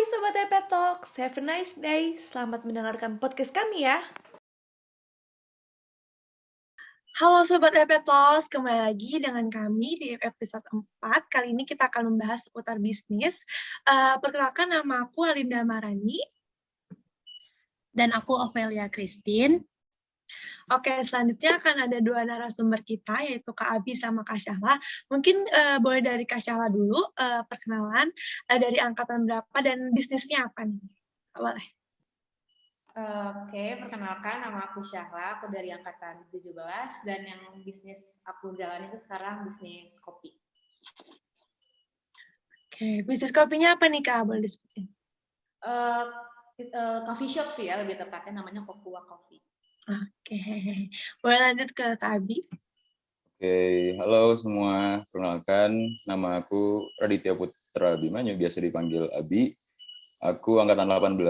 Sobat EP Talks, have a nice day. Selamat mendengarkan podcast kami ya. Halo Sobat EP Talks, kembali lagi dengan kami di episode 4. Kali ini kita akan membahas seputar bisnis. Perkenalkan, nama aku Alinda Marani. Dan aku Ovelia Christine. Oke, selanjutnya akan ada dua narasumber kita, yaitu Kak Abi sama Kak Syahla. Mungkin boleh dari Kak Syahla dulu, perkenalan dari angkatan berapa dan bisnisnya apa nih? Boleh. Oke, perkenalkan nama aku Syahla, aku dari angkatan 17 dan yang bisnis aku jalan itu sekarang bisnis kopi. Oke, bisnis kopinya apa nih Kak? Boleh disebutin? Coffee shop sih ya, lebih tepatnya namanya Kokua Coffee. Oke, boleh lanjut ke Kak Abi? Oke, halo semua. Perkenalkan, nama aku Raditya Putra Abimanyu, biasa dipanggil Abi. Aku angkatan 18,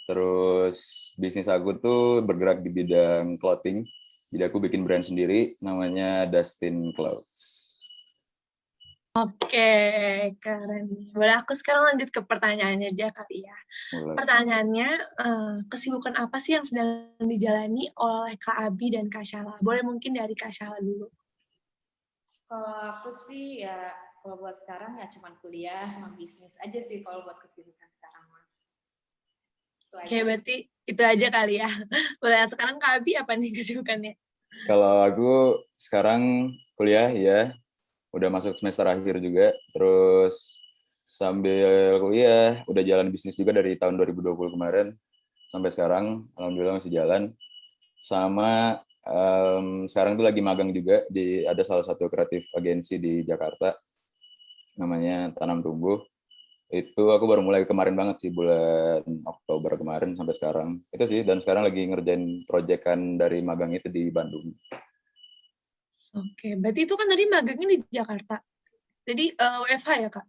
terus bisnis aku tuh bergerak di bidang clothing. Jadi aku bikin brand sendiri, namanya Dustin Clothes. Oke, keren. Boleh aku sekarang lanjut ke pertanyaannya aja kali ya. Mulai. Pertanyaannya, kesibukan apa sih yang sedang dijalani oleh Kak Abi dan Kak Syahla? Boleh mungkin dari Kak Syahla dulu. Kalau aku sih ya, kalau buat sekarang ya cuma kuliah sama bisnis aja sih kalau buat kesibukan sekarang mah. Oke, berarti itu aja kali ya. Boleh sekarang Kak Abi apa nih kesibukannya? Kalau aku sekarang kuliah ya, udah masuk semester akhir juga, terus sambil kuliah udah jalan bisnis juga dari tahun 2020 kemarin sampai sekarang, alhamdulillah masih jalan. Sama sekarang tuh lagi magang juga di ada salah satu kreatif agensi di Jakarta, namanya Tanam Tumbuh. Itu aku baru mulai kemarin banget sih, bulan Oktober kemarin sampai sekarang. Itu sih, dan sekarang lagi ngerjain proyekan dari magang itu di Bandung. Oke, berarti itu kan tadi magangnya di Jakarta. Jadi WFH ya Kak?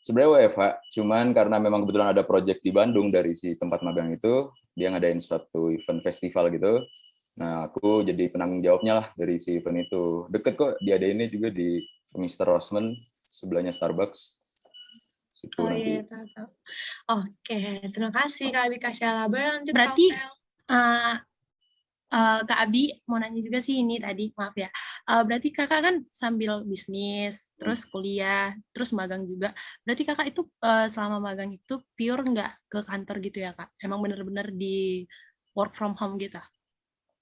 Sebenarnya WFH, cuman karena memang kebetulan ada proyek di Bandung dari si tempat magang itu, dia ngadain suatu event festival gitu. Nah, aku jadi penanggung jawabnya lah dari si event itu. Deket kok, diadainnya juga di Mr. Rosman, sebelahnya Starbucks. Situ Oh nanti. iya, tahu. Oke, terima kasih Kak Abi Kak Syahla. Boleh lanjut Berarti Kak Ovel? Kak Abi mau nanya juga sih ini tadi, maaf ya. Berarti kakak kan sambil bisnis, terus kuliah, terus magang juga. Berarti kakak itu selama magang itu pure nggak ke kantor gitu ya Kak? Emang bener-bener di work from home gitu?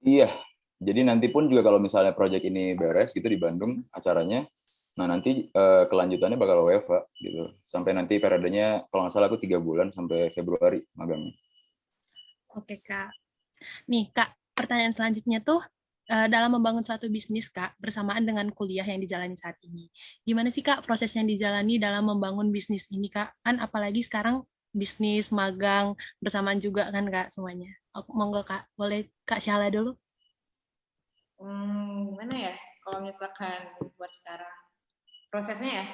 Iya, jadi nanti pun juga kalau misalnya proyek ini beres gitu di Bandung acaranya, nah nanti kelanjutannya bakal WFH gitu. Sampai nanti periodenya, kalau nggak salah aku 3 bulan sampai Februari magangnya. Oke Kak. Nih Kak, pertanyaan selanjutnya tuh, dalam membangun suatu bisnis Kak, bersamaan dengan kuliah yang dijalani saat ini. Gimana sih Kak proses yang dijalani dalam membangun bisnis ini Kak? Kan apalagi sekarang bisnis, magang, bersamaan juga kan Kak semuanya. Monggo Kak, boleh Kak Syahla dulu? Gimana ya, kalau misalkan buat sekarang, prosesnya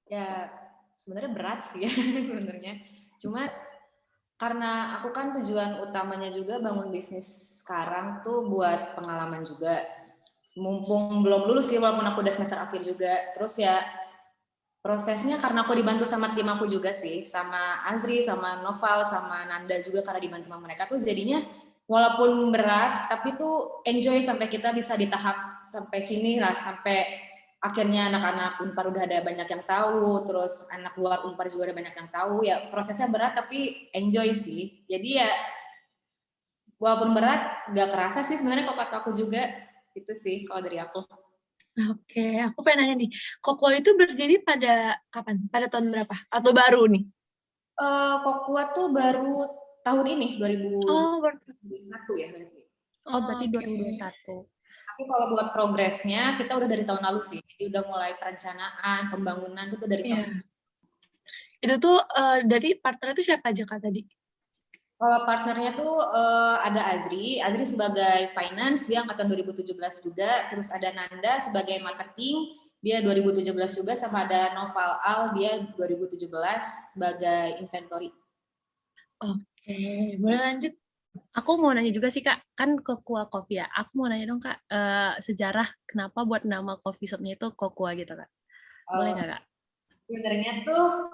ya sebenarnya berat sih ya sebenarnya. Cuma karena aku kan tujuan utamanya juga bangun bisnis sekarang tuh buat pengalaman juga. Mumpung belum lulus sih, walaupun aku udah semester akhir juga. Terus ya prosesnya karena aku dibantu sama tim aku juga sih, sama Azri, sama Noval, sama Nanda juga, karena dibantu sama mereka tuh jadinya walaupun berat, tapi tuh enjoy sampai kita bisa di tahap sampai sini lah, sampai akhirnya anak-anak Unpar udah ada banyak yang tahu, terus anak luar Unpar juga ada banyak yang tahu, ya prosesnya berat tapi enjoy sih. Jadi ya walaupun berat, gak kerasa sih sebenarnya kalau kata aku juga, itu sih kalau dari aku. Oke, aku pengen nanya nih, Koko itu berdiri pada kapan? Pada tahun berapa? Atau baru nih? Kokua tuh baru tahun ini, 2021 Oh, ya berarti. Oh, berarti oke. 2021. Tapi kalau buat progresnya, kita udah dari tahun lalu sih. Jadi udah mulai perencanaan, pembangunan itu dari tahun lalu. Itu tuh dari partner itu siapa aja Kak tadi? Kalau partnernya tuh ada Azri sebagai finance, dia angkatan 2017 juga. Terus ada Nanda sebagai marketing, dia 2017 juga. Sama ada Noval Al, dia 2017 sebagai inventory. Oke, boleh lanjut? Aku mau nanya juga sih Kak, kan Kokua Coffee ya. Aku mau nanya dong Kak, sejarah kenapa buat nama coffee shopnya itu Kokua gitu Kak. Boleh nggak Kak? Sebenarnya tuh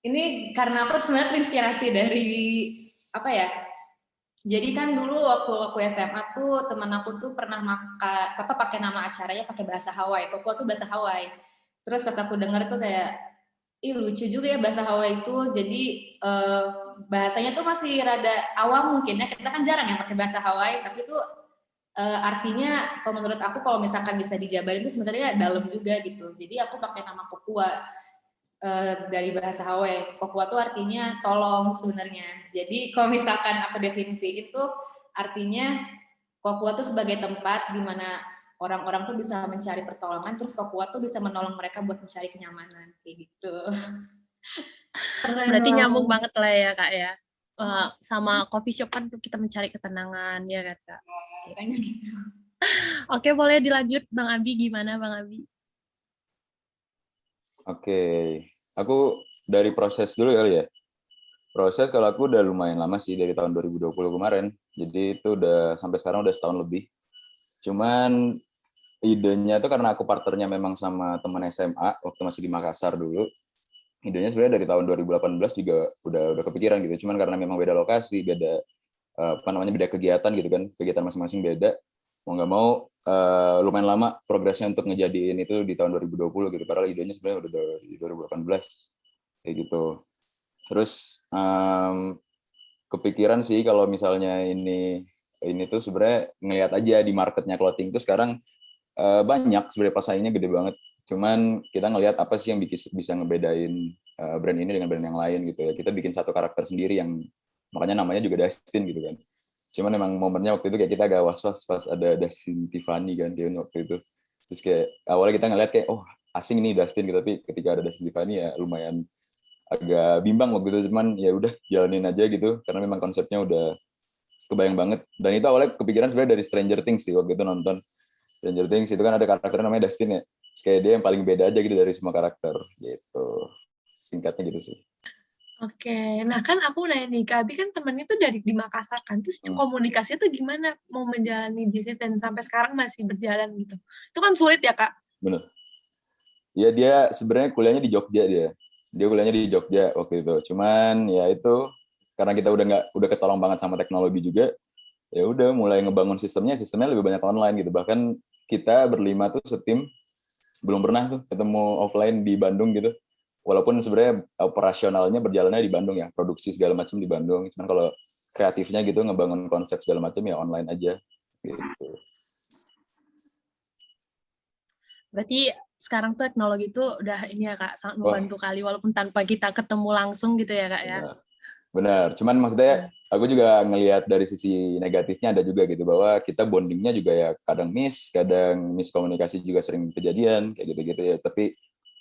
ini karena aku sebenarnya terinspirasi dari apa ya? Jadi kan dulu waktu aku SMA tuh teman aku tuh pernah pakai nama acaranya pakai bahasa Hawaii. Kokua tuh bahasa Hawaii. Terus pas aku dengar tuh kayak, ih lucu juga ya bahasa Hawaii itu. Jadi bahasanya tuh masih rada awam mungkin ya. Kita kan jarang ya pakai bahasa Hawaii, tapi tuh artinya kalau menurut aku kalau misalkan bisa dijabarin itu sebenarnya dalam juga gitu. Jadi aku pakai nama Kokua. Dari bahasa Hawaii. Kokua tuh artinya tolong sebenarnya. Jadi kalau misalkan aku definisiin tuh artinya Kokua tuh sebagai tempat di mana orang-orang tuh bisa mencari pertolongan, terus Kokua tuh bisa menolong mereka buat mencari kenyamanan kayak gitu. Keren Berarti nyambung banget. banget lah ya Kak ya. Sama coffee shop kan tuh kita mencari ketenangan ya kan Kak. Kayaknya gitu. Oke, boleh dilanjut Bang Abi, gimana Bang Abi? Oke, aku dari proses dulu kali ya. Proses kalau aku udah lumayan lama sih dari tahun 2020 kemarin. Jadi itu udah sampai sekarang udah setahun lebih. Cuman idenya tuh karena aku partnernya memang sama teman SMA waktu masih di Makassar dulu. Idenya sebenarnya dari tahun 2018 juga udah kepikiran gitu. Cuman karena memang beda lokasi, beda beda kegiatan gitu kan. Kegiatan masing-masing beda. Mau nggak mau lumayan lama progresnya untuk ngejadiin itu di tahun 2020 gitu. Padahal idenya sebenarnya udah dari 2018 kayak gitu. Terus kepikiran sih kalau misalnya ini tuh sebenarnya ngelihat aja di marketnya clothing tuh sekarang banyak sebenarnya pesaingnya gede banget. Cuman kita ngelihat apa sih yang bisa ngebedain brand ini dengan brand yang lain gitu ya. Kita bikin satu karakter sendiri yang makanya namanya juga Dustin gitu kan. Cuman emang momennya waktu itu kayak kita agak was-was pas ada Dustin Tiffany kan kayak waktu itu. Terus kayak awalnya kita ngeliat kayak oh asing nih Dustin gitu, tapi ketika ada Dustin Tiffany ya lumayan agak bimbang waktu itu, cuman ya udah jalanin aja gitu karena memang konsepnya udah kebayang banget. Dan itu awalnya kepikiran sebenarnya dari Stranger Things sih, waktu itu nonton Stranger Things itu kan ada karakter namanya Dustin ya. Terus kayak dia yang paling beda aja gitu dari semua karakter gitu. Singkatnya gitu sih. Oke, nah kan aku nanya nih, Kak Abi kan temennya tuh dari di Makassar kan, terus komunikasinya tuh gimana mau menjalani bisnis dan sampai sekarang masih berjalan gitu. Itu kan sulit ya, Kak? Bener. Ya dia sebenarnya kuliahnya di Jogja dia. Dia kuliahnya di Jogja waktu itu. Cuman ya itu karena kita udah ketolong banget sama teknologi juga, ya udah mulai ngebangun sistemnya lebih banyak online gitu. Bahkan kita berlima tuh setim belum pernah tuh ketemu offline di Bandung gitu. Walaupun sebenarnya operasionalnya berjalannya di Bandung ya, produksi segala macam di Bandung. Cuman kalau kreatifnya gitu ngebangun konsep segala macam ya online aja gitu. Berarti sekarang tuh teknologi itu udah ini ya Kak, sangat Wah, membantu kali walaupun tanpa kita ketemu langsung gitu ya Kak ya. benar. Benar. Cuman maksudnya aku juga ngelihat dari sisi negatifnya ada juga gitu bahwa kita bondingnya juga ya kadang miskomunikasi juga sering kejadian kayak gitu-gitu ya. Tapi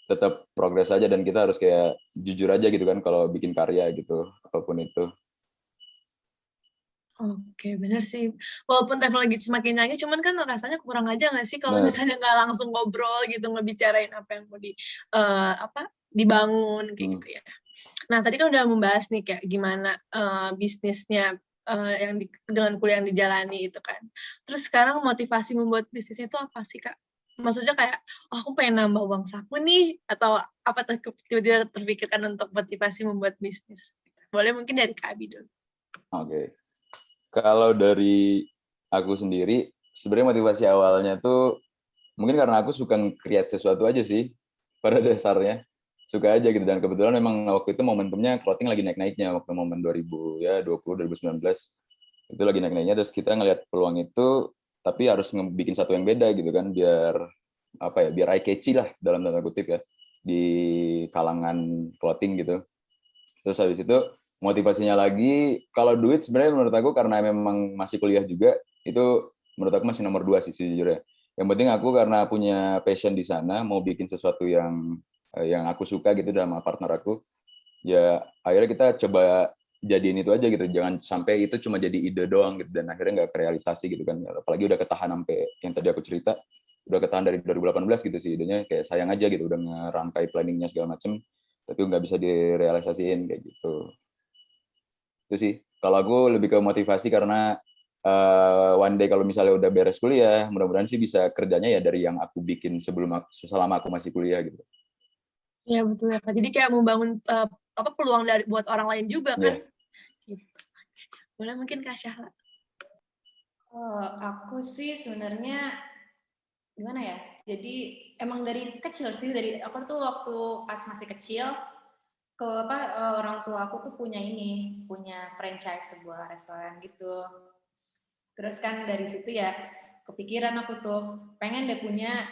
tetap progres aja dan kita harus kayak jujur aja gitu kan kalau bikin karya gitu apapun itu. Oke, bener sih. Walaupun teknologi semakin canggih, cuman kan rasanya kurang aja nggak sih kalau Benar. misalnya nggak langsung ngobrol gitu, ngebicarain apa yang mau dibangun kayak gitu ya. Nah, tadi kan udah membahas nih kayak gimana bisnisnya dengan kuliah yang dijalani itu kan. Terus sekarang motivasi membuat bisnisnya itu apa sih, Kak? Maksudnya kayak, oh, aku pengen nambah uang saku nih, atau apa tiba-tiba terpikirkan untuk motivasi membuat bisnis? Boleh mungkin dari Kak Abi dulu. Oke. Kalau dari aku sendiri, sebenarnya motivasi awalnya tuh mungkin karena aku suka create sesuatu aja sih pada dasarnya. Suka aja gitu dan kebetulan memang waktu itu momentumnya clothing lagi naik-naiknya waktu momen 2019 itu lagi naik-naiknya terus kita ngelihat peluang itu tapi harus bikin satu yang beda gitu kan biar apa ya biar eye catchy lah dalam tanda kutip ya di kalangan clothing gitu. Terus habis itu motivasinya lagi, kalau duit sebenarnya menurut aku karena memang masih kuliah juga, itu menurut aku masih nomor 2 sih sejujurnya. Yang penting aku karena punya passion di sana, mau bikin sesuatu yang aku suka gitu sama partner aku, ya akhirnya kita coba jadiin itu aja gitu. Jangan sampai itu cuma jadi ide doang gitu, dan akhirnya nggak kerealisasi gitu kan. Apalagi udah ketahan sampai yang tadi aku cerita, udah ketahan dari 2018 gitu sih idenya, kayak sayang aja gitu, udah ngerangkai planningnya segala macem, tapi nggak bisa direalisasiin kayak gitu. Itu sih kalau aku lebih ke motivasi karena one day kalau misalnya udah beres kuliah mudah-mudahan sih bisa kerjanya ya dari yang aku bikin selama aku masih kuliah gitu. Iya betul ya Kak. Jadi kayak membangun peluang buat orang lain juga kan. Iya. Gitu. Boleh mungkin Kak Syahla. Aku sih sebenarnya gimana ya? Jadi emang dari kecil sih, dari aku tuh waktu pas masih kecil orang tua aku tuh punya franchise sebuah restoran gitu. Terus kan dari situ ya kepikiran aku tuh pengen deh punya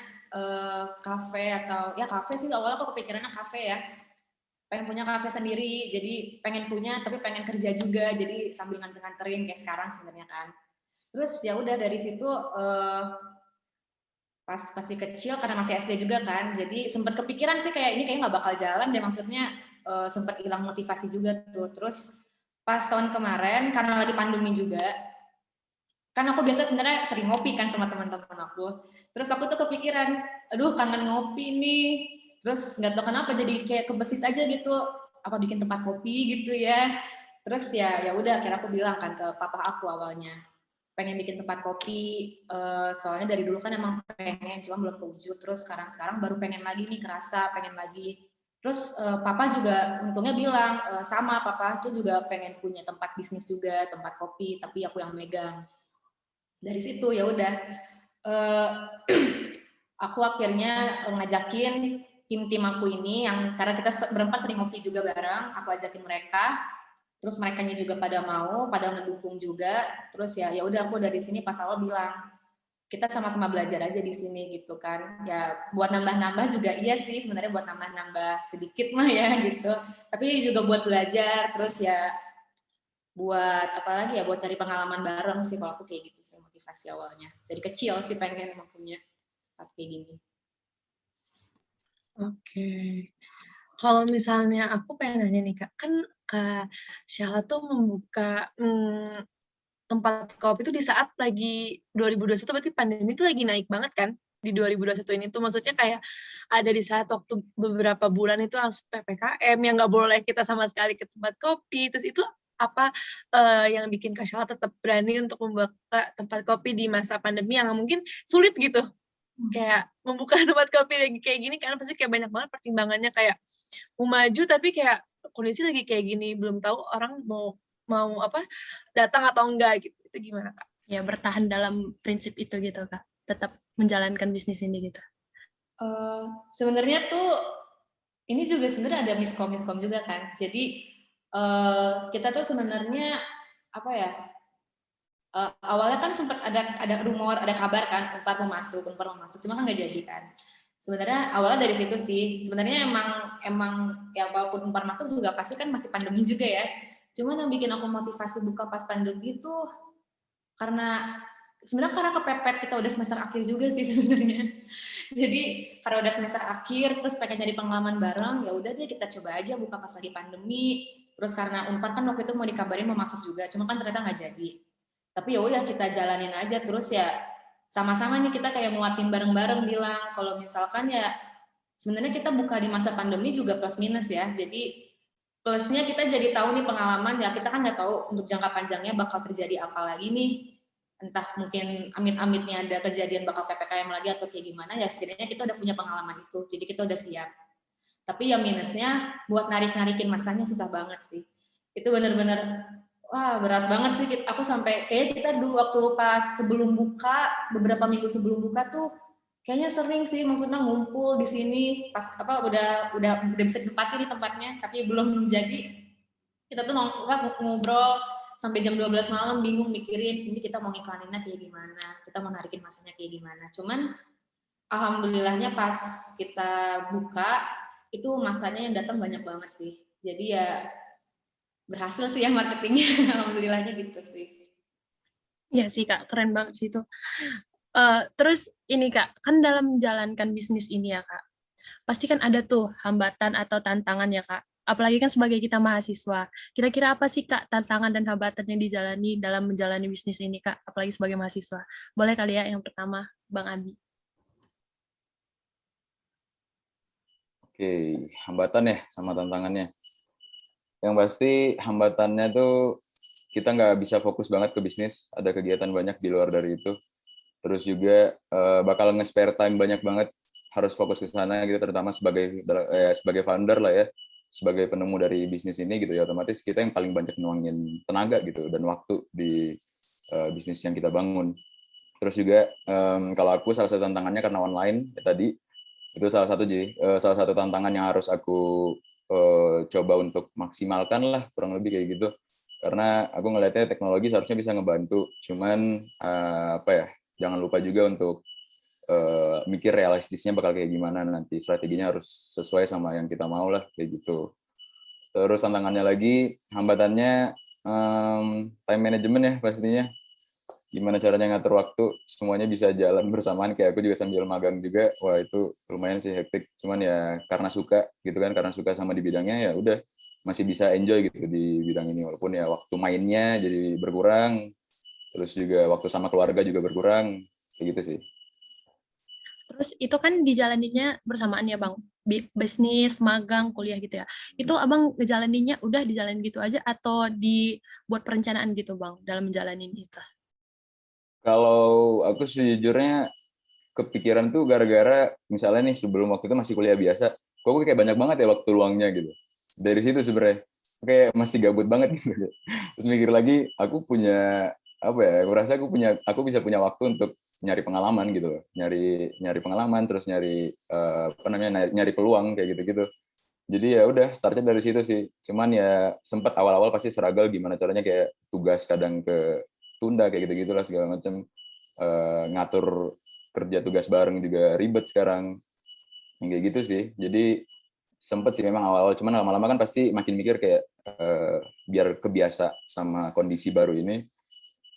kafe atau ya kafe sih, awalnya aku kepikirannya kafe ya. Pengen punya kafe sendiri, jadi pengen punya tapi pengen kerja juga, jadi sambil nganter-nganterin kayak sekarang sebenarnya kan. Terus ya udah dari situ pas masih kecil karena masih SD juga kan, jadi sempat kepikiran sih kayak ini kayak nggak bakal jalan deh, maksudnya sempat hilang motivasi juga tuh. Terus pas tahun kemarin karena lagi pandemi juga, kan aku biasa sebenarnya sering ngopi kan sama teman-teman aku. Terus aku tuh kepikiran, aduh kangen ngopi nih. Terus nggak tahu kenapa jadi kayak kebesit aja gitu, apa bikin tempat kopi gitu ya. Terus ya udah akhirnya aku bilang kan ke papa aku awalnya pengen bikin tempat kopi, soalnya dari dulu kan emang pengen, cuma belum kewujud. Terus sekarang baru pengen lagi nih, kerasa pengen lagi. Terus papa juga untungnya bilang sama, papa tuh juga pengen punya tempat bisnis juga, tempat kopi, tapi aku yang megang. Dari situ ya udah aku akhirnya ngajakin tim aku ini yang karena kita berempat sering ngopi juga bareng, aku ajakin mereka. Terus merekanya juga pada mau, pada ngedukung juga. Terus ya udah aku dari sini pas awal bilang kita sama-sama belajar aja di sini gitu kan. Ya buat nambah-nambah juga iya sih sebenarnya, buat nambah-nambah sedikit mah ya gitu. Tapi juga buat belajar, terus ya buat apalagi ya buat cari pengalaman bareng sih, kalau aku kayak gitu sih motivasi awalnya. Dari kecil sih pengen emang punya kayak gini. Oke. Kalau misalnya aku pengen nanya nih Kak, kan Kak Syahla tuh membuka tempat kopi itu di saat lagi 2021, berarti pandemi itu lagi naik banget kan di 2021 ini tuh, maksudnya kayak ada di saat waktu beberapa bulan itu langsung PPKM yang nggak boleh kita sama sekali ke tempat kopi. Terus itu apa yang bikin Kak Syahla tetap berani untuk membuka tempat kopi di masa pandemi yang mungkin sulit gitu? Kayak membuka tempat kopi lagi kayak gini kan pasti kayak banyak banget pertimbangannya, kayak mau maju tapi kayak kondisi lagi kayak gini, belum tahu orang mau datang atau enggak gitu. Itu gimana Kak? Ya, bertahan dalam prinsip itu gitu, Kak. Tetap menjalankan bisnis ini gitu. Sebenarnya tuh ini juga sebenarnya ada miskom juga kan. Jadi kita tuh sebenarnya apa ya? Awalnya kan sempat ada rumor, ada kabar kan Unpar mau masuk, cuma kan nggak jadi kan. Sebenarnya awalnya dari situ sih. Sebenarnya emang ya walaupun Unpar masuk juga pasti kan masih pandemi juga ya. Cuman yang bikin aku motivasi buka pas pandemi itu karena sebenarnya karena kepepet kita udah semester akhir juga sih sebenarnya. Jadi karena udah semester akhir terus pengen jadi pengalaman bareng, ya udah deh kita coba aja buka pas lagi pandemi. Terus karena Unpar kan waktu itu mau dikabarin mau masuk juga, cuma kan ternyata nggak jadi. Tapi ya udah kita jalanin aja, terus ya sama-sama nih kita kayak nguatin bareng-bareng bilang kalau misalkan ya sebenarnya kita buka di masa pandemi juga plus minus ya. Jadi plusnya kita jadi tahu nih pengalaman, ya kita kan nggak tahu untuk jangka panjangnya bakal terjadi apa lagi nih. Entah mungkin amit-amitnya ada kejadian bakal PPKM lagi atau kayak gimana, ya setidaknya kita udah punya pengalaman itu, jadi kita udah siap. Tapi ya minusnya buat narik-narikin masanya susah banget sih. Itu bener-bener wah berat banget sih. Aku sampai kayak kita dulu waktu pas sebelum buka, beberapa minggu sebelum buka tuh kayaknya sering sih, maksudnya ngumpul di sini pas udah bisa ditempatin di tempatnya, tapi belum jadi. Kita tuh ngobrol sampai jam 12 malam bingung mikirin ini kita mau ngiklaninnya kayak gimana, kita mau narikin masanya kayak gimana. Cuman alhamdulillahnya pas kita buka itu masanya yang datang banyak banget sih. Jadi ya berhasil sih ya marketingnya, alhamdulillahnya gitu sih. Iya sih Kak, keren banget sih itu. Terus ini Kak, kan dalam menjalankan bisnis ini ya Kak, pasti kan ada tuh hambatan atau tantangan ya Kak. Apalagi kan sebagai kita mahasiswa. Kira-kira apa sih Kak tantangan dan hambatan yang dijalani dalam menjalani bisnis ini Kak, apalagi sebagai mahasiswa? Boleh kali ya yang pertama, Bang Abi. Oke, hambatan ya sama tantangannya. Yang pasti hambatannya tuh kita nggak bisa fokus banget ke bisnis, ada kegiatan banyak di luar dari itu. Terus juga bakal nge-spare time banyak banget harus fokus ke sana gitu, terutama sebagai founder lah ya, sebagai penemu dari bisnis ini gitu ya, otomatis kita yang paling banyak nuangin tenaga gitu dan waktu di bisnis yang kita bangun. Terus juga kalau aku salah satu tantangannya karena online ya, tadi itu salah satu tantangan yang harus aku coba untuk maksimalkan lah, kurang lebih kayak gitu. Karena aku ngelihatnya teknologi seharusnya bisa ngebantu, cuman apa ya, jangan lupa juga untuk mikir realistisnya bakal kayak gimana nanti, strateginya harus sesuai sama yang kita mau lah kayak gitu. Terus tantangannya lagi, hambatannya time management ya pastinya. Gimana caranya ngatur waktu semuanya bisa jalan bersamaan, kayak aku juga sambil magang juga. Wah, itu lumayan sih hektik, cuman ya karena suka gitu kan, karena suka sama di bidangnya, ya udah masih bisa enjoy gitu di bidang ini, walaupun ya waktu mainnya jadi berkurang, terus juga waktu sama keluarga juga berkurang kayak gitu sih. Terus itu kan dijalaninnya bersamaan ya Bang, bisnis, magang, kuliah gitu ya. Itu Abang ngejalaninnya udah dijalanin gitu aja atau dibuat perencanaan gitu Bang dalam menjalanin itu? Kalau aku sejujurnya kepikiran tuh gara-gara misalnya nih sebelum waktu itu masih kuliah biasa, kok kayak banyak banget ya waktu luangnya gitu. Dari situ sebenarnya kayak masih gabut banget gitu. Terus mikir lagi, aku punya apa ya? Aku rasa aku bisa punya waktu untuk nyari pengalaman gitu loh. Nyari pengalaman, terus nyari apa namanya? Nyari peluang kayak gitu-gitu. Jadi ya udah startnya dari situ sih. Cuman ya sempat awal-awal pasti struggle gimana caranya, kayak tugas kadang ke tunda kayak gitu-gitulah segala macam. Ngatur kerja tugas bareng juga ribet sekarang. Yang kayak gitu sih. Jadi sempet sih memang awal-awal, cuman lama-lama kan pasti makin mikir kayak biar kebiasa sama kondisi baru ini,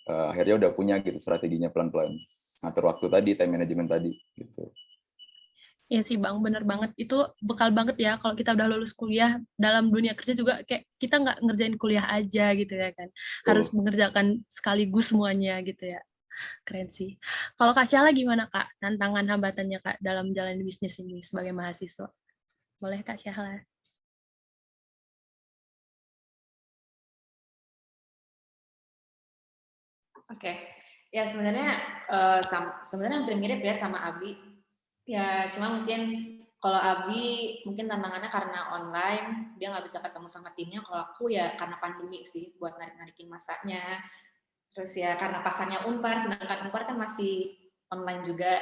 akhirnya udah punya gitu strateginya pelan-pelan. Ngatur waktu tadi, time management tadi gitu. Iya sih Bang, bener banget. Itu bekal banget ya kalau kita udah lulus kuliah, dalam dunia kerja juga kayak kita nggak ngerjain kuliah aja gitu ya kan. Harus mengerjakan sekaligus semuanya gitu ya. Keren sih. Kalau Kak Syahla gimana Kak? Tantangan hambatannya Kak dalam menjalani bisnis ini sebagai mahasiswa? Boleh Kak Syahla? Oke, ya sebenarnya sebenarnya hampir mirip ya sama Abi. Ya, cuma mungkin kalau Abi mungkin tantangannya karena online, dia nggak bisa ketemu sama timnya. Kalau aku ya karena pandemi sih, buat narik-narikin masanya. Terus ya karena pasarnya Unpar, sedangkan Unpar kan masih online juga.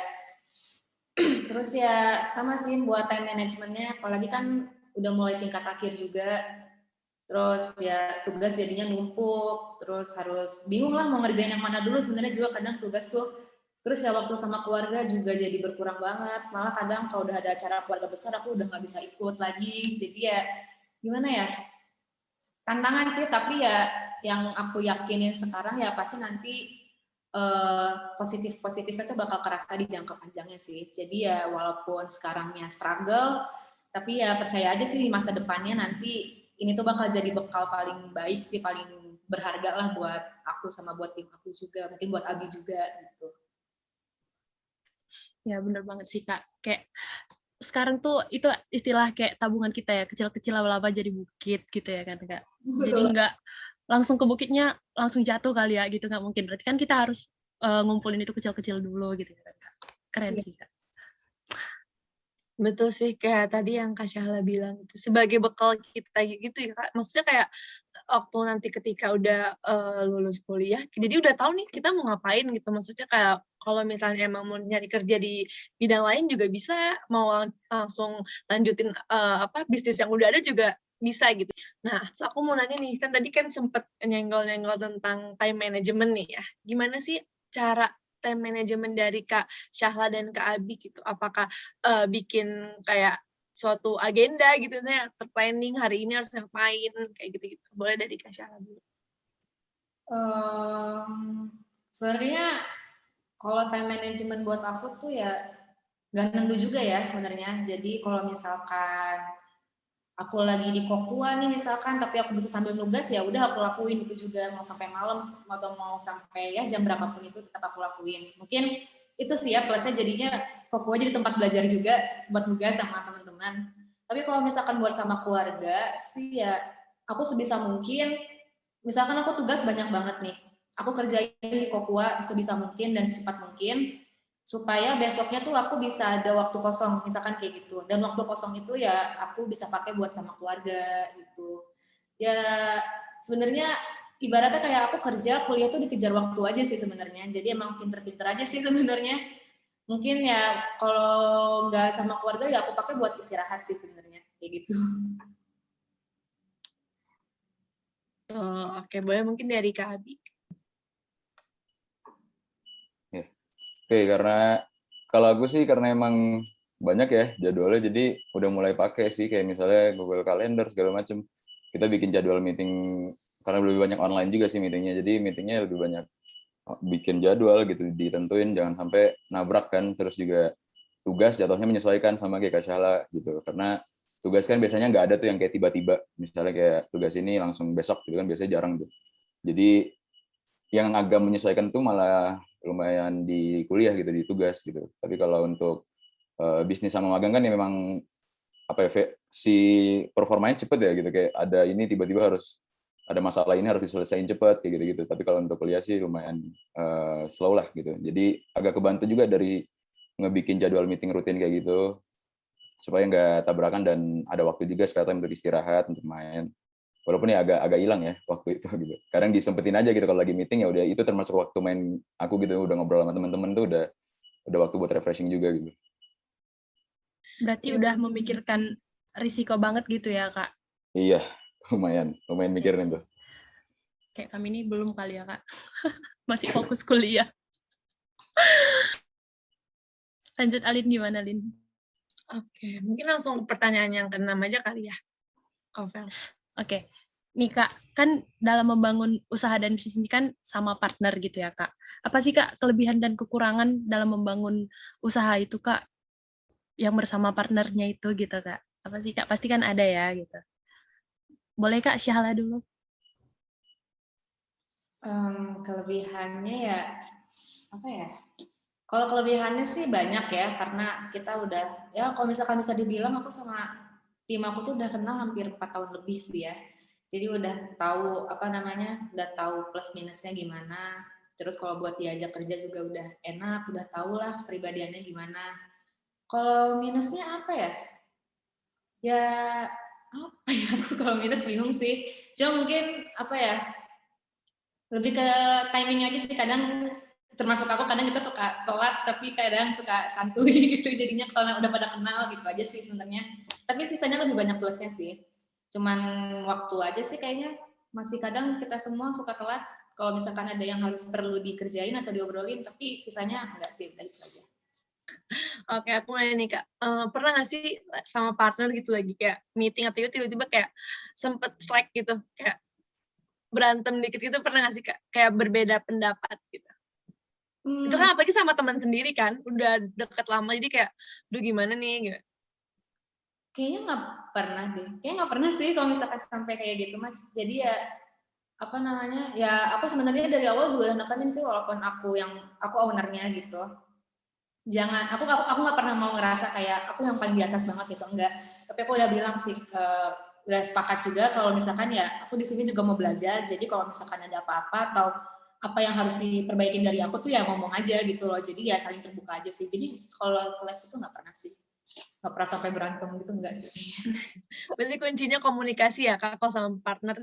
Terus ya sama sih buat time managementnya, apalagi kan udah mulai tingkat akhir juga. Terus ya tugas jadinya numpuk, terus harus bingung lah mau ngerjain yang mana dulu. Sebenarnya juga kadang tugas tuh, terus ya waktu sama keluarga juga jadi berkurang banget. Malah kadang kalau udah ada acara keluarga besar aku udah nggak bisa ikut lagi. Jadi ya gimana ya, tantangan sih, tapi ya yang aku yakinin sekarang ya pasti nanti positifnya tuh bakal kerasa di jangka panjangnya sih. Jadi ya walaupun sekarangnya struggle, tapi ya percaya aja sih di masa depannya nanti ini tuh bakal jadi bekal paling baik sih, paling berharga lah buat aku sama buat tim aku juga, mungkin buat Abi juga gitu. Ya bener banget sih Kak. Kayak sekarang tuh itu istilah kayak tabungan kita ya, kecil-kecil lama-lama jadi bukit gitu ya kan Kak. Jadi nggak langsung ke bukitnya langsung jatuh kali ya gitu, nggak mungkin. Berarti kan kita harus ngumpulin itu kecil-kecil dulu gitu kan Kak. Keren sih Kak. Betul sih, kayak tadi yang Kak Syahla bilang itu sebagai bekal kita gitu ya Kak. Maksudnya kayak waktu nanti ketika udah lulus kuliah, jadi udah tahu nih kita mau ngapain gitu. Maksudnya kayak kalau misalnya emang mau nyari kerja di bidang lain juga bisa, mau langsung lanjutin bisnis yang udah ada juga bisa gitu. Nah, terus aku mau nanya nih, kan tadi kan sempet nyenggol-nyenggol tentang time management nih ya. Gimana sih cara time management dari Kak Syahla dan Kak Abi gitu? Apakah bikin kayak suatu agenda gitu, saya terplanning hari ini harus ngapain kayak gitu-gitu. Boleh dari Kak Syahla dulu. Sebenarnya kalau time management buat aku tuh ya nggak nentu juga ya sebenarnya. Jadi kalau misalkan aku lagi di Kokua nih misalkan, tapi aku bisa sambil nugas, ya udah aku lakuin itu juga, mau sampai malam atau mau sampai ya jam berapapun itu tetap aku lakuin. Mungkin itu sih ya plusnya, jadinya Kokua jadi tempat belajar juga buat nugas sama teman-teman. Tapi kalau misalkan buat sama keluarga sih ya aku sebisa mungkin, misalkan aku tugas banyak banget nih, aku kerjain di Kokua sebisa mungkin dan secepat mungkin. supaya besoknya tuh aku bisa ada waktu kosong, misalkan kayak gitu. Dan waktu kosong itu ya aku bisa pakai buat sama keluarga gitu. Ya sebenarnya ibaratnya kayak aku kerja, kuliah tuh dikejar waktu aja sih sebenarnya. Jadi emang pinter-pinter aja sih sebenarnya. Mungkin ya kalau nggak sama keluarga ya aku pakai buat istirahat sih sebenarnya kayak gitu. Oh, oke, boleh mungkin dari Kak Abi. Oke, karena kalau aku sih karena emang banyak ya jadwalnya, jadi udah mulai pakai sih kayak misalnya Google Calendar segala macem. Kita bikin jadwal meeting karena lebih banyak online juga sih meetingnya, jadi meetingnya lebih banyak bikin jadwal gitu, ditentuin jangan sampai nabrak kan. Terus juga tugas jatuhnya menyesuaikan sama kayak Kak Syahla gitu, karena tugas kan biasanya nggak ada tuh yang kayak tiba-tiba, misalnya kayak tugas ini langsung besok gitu kan, biasanya jarang tuh. Jadi yang agak menyesuaikan tuh malah lumayan di kuliah gitu, di tugas gitu. Tapi kalau untuk bisnis sama magang kan ya memang apa ya, si performanya cepet ya gitu, kayak ada ini tiba-tiba harus ada masalah ini harus diselesaikan cepet kayak gitu-gitu. Tapi kalau untuk kuliah sih lumayan slow lah gitu. Jadi agak kebantu juga dari ngebikin jadwal meeting rutin kayak gitu supaya nggak tabrakan dan ada waktu juga spare time untuk istirahat, untuk main. Walaupun ya agak hilang ya waktu itu gitu. Kadang disempetin aja gitu kalau lagi meeting, ya udah itu termasuk waktu main aku gitu, udah ngobrol sama teman-teman tuh udah waktu buat refreshing juga gitu. Berarti udah memikirkan risiko banget gitu ya, Kak? Iya, lumayan mikirin tuh. Kayak kami ini belum kali ya, Kak. Masih fokus kuliah. Lanjut Alin, gimana Lin? Oke, mungkin langsung ke pertanyaan yang ke-6 aja kali ya, Kovel. Oke. Nih Kak, kan dalam membangun usaha dan bisnis ini kan sama partner gitu ya Kak. Apa sih Kak kelebihan dan kekurangan dalam membangun usaha itu Kak, yang bersama partnernya itu gitu Kak? Apa sih Kak? Pasti kan ada ya gitu. Boleh Kak Syahla dulu? Kelebihannya ya apa ya? Kalau kelebihannya sih banyak ya, karena kita udah ya kalau misalkan bisa dibilang aku sama tim aku tuh udah kenal hampir 4 tahun lebih sih ya. Jadi udah tahu apa namanya, udah tahu plus minusnya gimana. Terus kalau buat diajak kerja juga udah enak, udah tahu lah kepribadiannya gimana. Kalau minusnya apa ya? Ya apa ya, aku kalau minus bingung sih. Cuma mungkin apa ya? Lebih ke timing aja sih, kadang termasuk aku kadang kita suka telat tapi kadang suka santuy gitu, jadinya kalau udah pada kenal gitu aja sih sebenarnya. Tapi sisanya lebih banyak plusnya sih, cuman waktu aja sih kayaknya, masih kadang kita semua suka telat kalau misalkan ada yang harus perlu dikerjain atau diobrolin, tapi sisanya enggak sih, udah itu aja. Oke, aku mau nih Kak, pernah nggak sih sama partner gitu lagi kayak meeting atau tiba-tiba kayak sempet slack gitu, kayak berantem dikit gitu, pernah nggak sih Kak? Kayak berbeda pendapat gitu. Itu kan apalagi sama teman sendiri kan, udah deket lama, jadi kayak, duh gimana nih gitu. Kayaknya nggak pernah deh, kayaknya nggak pernah sih kalau misalkan sampai kayak gitu Mas. Jadi ya apa namanya, ya aku sebenarnya dari awal juga udah nekenin sih, walaupun aku ownernya gitu. Jangan, aku nggak pernah mau ngerasa kayak aku yang paling di atas banget gitu, enggak. Tapi aku udah bilang sih, udah sepakat juga kalau misalkan ya aku di sini juga mau belajar, jadi kalau misalkan ada apa-apa atau apa yang harus diperbaikin dari aku tuh ya ngomong aja gitu loh, jadi ya saling terbuka aja sih. Jadi kalau selek itu nggak pernah sih, nggak pernah sampai berantem gitu, enggak sih. Berarti kuncinya komunikasi ya Kak, kalau sama partner.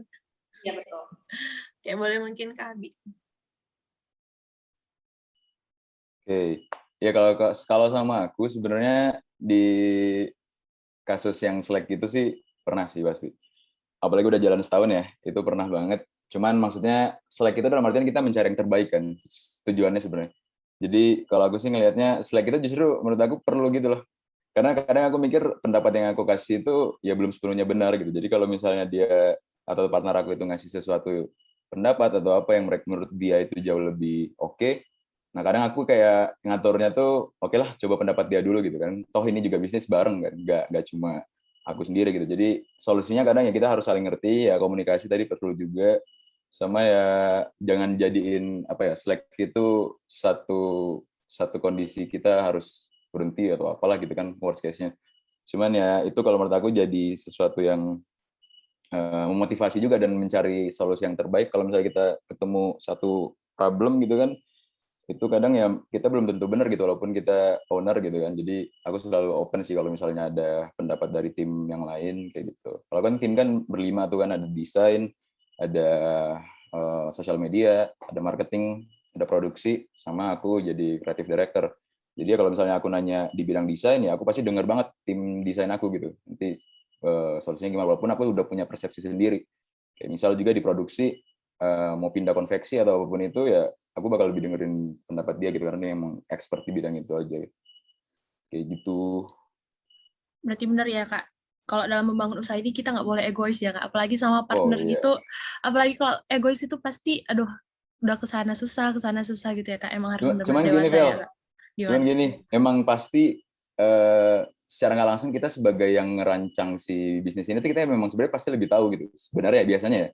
Iya betul. Kayak boleh mungkin Kak Abi. Oke. Ya kalau sama aku sebenarnya di kasus yang Slack gitu sih pernah sih pasti. Apalagi udah jalan setahun ya, itu pernah banget. Cuman maksudnya Slack itu dalam artian kita mencari yang terbaik kan, tujuannya sebenarnya. Jadi kalau aku sih ngelihatnya Slack itu justru menurut aku perlu gitu loh. Karena kadang aku mikir pendapat yang aku kasih itu ya belum sepenuhnya benar gitu. Jadi kalau misalnya dia atau partner aku itu ngasih sesuatu pendapat atau apa yang menurut dia itu jauh lebih oke, nah kadang aku kayak ngaturnya tuh oke lah coba pendapat dia dulu gitu kan. Toh ini juga bisnis bareng kan, nggak cuma aku sendiri gitu. Jadi solusinya kadang ya kita harus saling ngerti, ya komunikasi tadi perlu juga, sama ya jangan jadiin apa ya Slack itu satu kondisi kita harus berhenti atau apalah gitu kan worst case-nya. Cuman ya itu kalau menurut aku jadi sesuatu yang memotivasi juga dan mencari solusi yang terbaik. Kalau misalnya kita ketemu satu problem gitu kan, itu kadang ya kita belum tentu benar gitu walaupun kita owner gitu kan. Jadi aku selalu open sih kalau misalnya ada pendapat dari tim yang lain kayak gitu. Kalau kan tim kan berlima tuh kan, ada desain, ada sosial media, ada marketing, ada produksi, sama aku jadi creative director. Jadi kalau misalnya aku nanya di bidang desain ya aku pasti dengar banget tim desain aku gitu. Nanti solusinya gimana, walaupun aku udah punya persepsi sendiri. Kayak misal juga di produksi mau pindah konveksi atau apapun itu ya aku bakal lebih dengerin pendapat dia gitu karena dia emang expert di bidang itu aja. Kayak gitu. Berarti benar ya Kak, kalau dalam membangun usaha ini kita nggak boleh egois ya Kak, apalagi sama partner iya. gitu, apalagi kalau egois itu pasti, aduh, udah kesana susah gitu ya Kak, emang harus Cuman benar-benar gini, dewasa Vel. ya Kak. Cuman Gimana? gini, emang pasti secara nggak langsung kita sebagai yang ngerancang si bisnis ini, kita memang sebenarnya pasti lebih tahu gitu. Sebenarnya ya biasanya ya.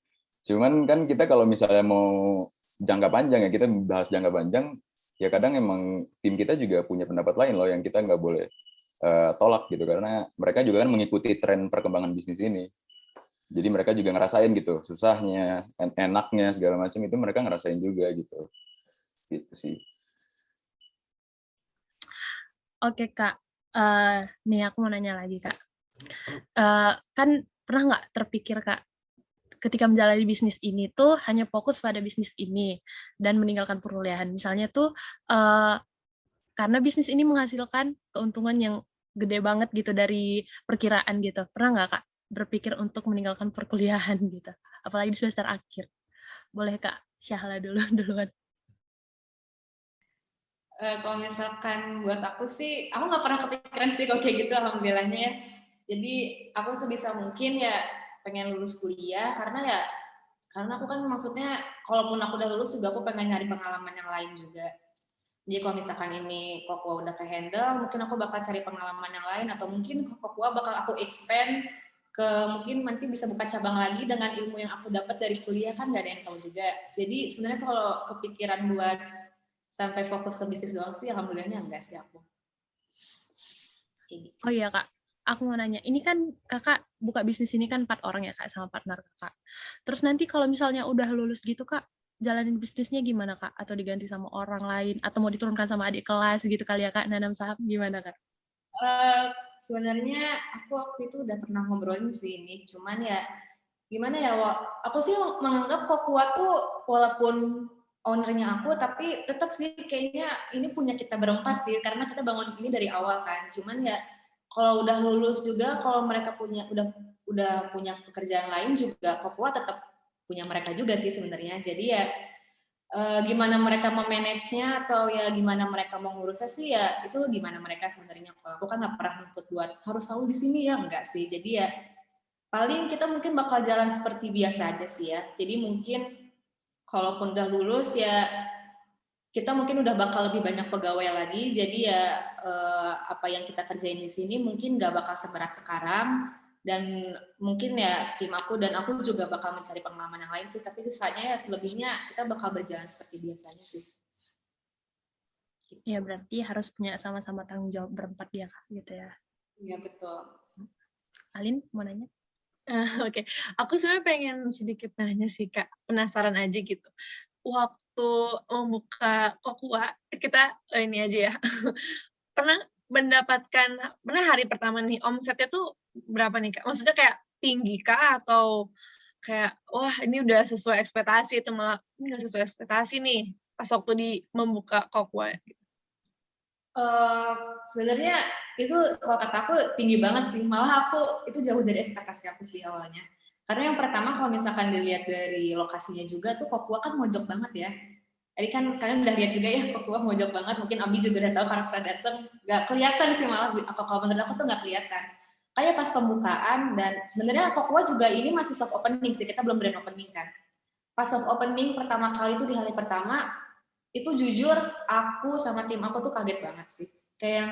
Cuman kan kita kalau misalnya mau jangka panjang ya, kita bahas jangka panjang, ya kadang emang tim kita juga punya pendapat lain loh yang kita nggak boleh tolak gitu, karena mereka juga kan mengikuti tren perkembangan bisnis ini. Jadi mereka juga ngerasain gitu, susahnya, enaknya segala macam itu mereka ngerasain juga gitu. Gitu sih. Oke Kak, nih aku mau nanya lagi Kak. Kan pernah nggak terpikir Kak, ketika menjalani bisnis ini tuh hanya fokus pada bisnis ini dan meninggalkan perkuliahan. Misalnya tuh karena bisnis ini menghasilkan keuntungan yang gede banget gitu dari perkiraan gitu. Pernah nggak Kak berpikir untuk meninggalkan perkuliahan gitu? Apalagi di semester akhir. Boleh Kak Syahla duluan. Kalau misalkan buat aku sih, aku nggak pernah kepikiran sih kalau kayak gitu, alhamdulillahnya ya. Jadi aku sebisa mungkin ya pengen lulus kuliah, karena aku kan maksudnya kalaupun aku udah lulus juga aku pengen nyari pengalaman yang lain juga. Jadi kalau misalkan ini Kokua udah ke-handle, mungkin aku bakal cari pengalaman yang lain, atau mungkin Kokua bakal aku expand ke mungkin nanti bisa buka cabang lagi dengan ilmu yang aku dapat dari kuliah, kan nggak ada yang tahu juga. Jadi sebenarnya kalau kepikiran buat sampai fokus ke bisnis doang sih, alhamdulillahnya enggak sih aku. Oh iya Kak, aku mau nanya, ini kan Kakak buka bisnis ini kan 4 orang ya Kak sama partner Kakak. Terus nanti kalau misalnya udah lulus gitu Kak, jalanin bisnisnya gimana Kak? Atau diganti sama orang lain? Atau mau diturunkan sama adik kelas gitu kali ya Kak, nanam saham gimana Kak? Sebenarnya aku waktu itu udah pernah ngobrolin sih ini, cuman ya gimana ya, aku sih menganggap Kokua tuh walaupun ownernya aku, tapi tetap sih kayaknya ini punya kita berempat sih, karena kita bangun ini dari awal kan. Cuman ya kalau udah lulus juga, kalau mereka udah punya pekerjaan lain juga, Kokua tetap punya mereka juga sih sebenarnya. Jadi ya gimana mereka memanage-nya atau ya gimana mereka mau ngurusnya sih ya itu gimana mereka sebenarnya. Kalau aku kan nggak pernah nuntut buat harus selalu di sini ya, enggak sih. Jadi ya paling kita mungkin bakal jalan seperti biasa aja sih ya. Jadi mungkin kalaupun udah lulus ya kita mungkin udah bakal lebih banyak pegawai lagi. Jadi ya apa yang kita kerjain di sini mungkin nggak bakal seberat sekarang, dan mungkin ya tim aku dan aku juga bakal mencari pengalaman yang lain sih. Tapi sisanya ya selebihnya kita bakal berjalan seperti biasanya sih. Ya berarti harus punya sama-sama tanggung jawab berempat ya Kak, gitu ya. Iya betul. Alin mau nanya? Oke, aku sebenarnya pengen sedikit nanya sih Kak, penasaran aja gitu. Waktu membuka Kokua, kita ini aja ya, pernah hari pertama nih omsetnya tuh berapa nih Kak? Maksudnya kayak tinggi kah atau kayak wah ini udah sesuai ekspektasi, itu malah nggak sesuai ekspektasi nih pas waktu membuka Kokua? Sebenarnya itu kalau kata aku tinggi banget sih, malah aku itu jauh dari ekspektasi aku sih awalnya. Karena yang pertama kalau misalkan dilihat dari lokasinya juga tuh Kokua kan mojok banget ya. Tadi kan kalian udah lihat juga ya Kokua mojok banget, mungkin Abi juga udah tahu karena pernah datang. Nggak kelihatan sih malah, kalau menurut aku tuh nggak kelihatan. Kayak pas pembukaan, dan sebenarnya Kokua juga ini masih soft opening sih, kita belum grand opening kan. Pas soft opening pertama kali itu di hari pertama, itu jujur aku sama tim aku tuh kaget banget sih. Kayak yang,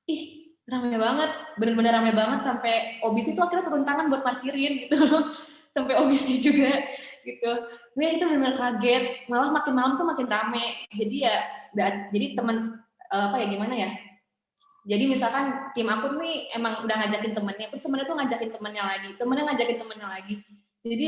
ih rame banget, bener-bener rame banget sampai Obis itu akhirnya turun tangan buat parkirin gitu loh. Sampai Obisnya juga gitu. Gue itu bener kaget, malah makin malam tuh makin rame. Jadi ya, jadi temen apa ya gimana ya? Jadi misalkan tim aku nih emang udah ngajakin temennya, terus sebenarnya tuh ngajakin temennya lagi, temennya ngajakin temennya lagi. Jadi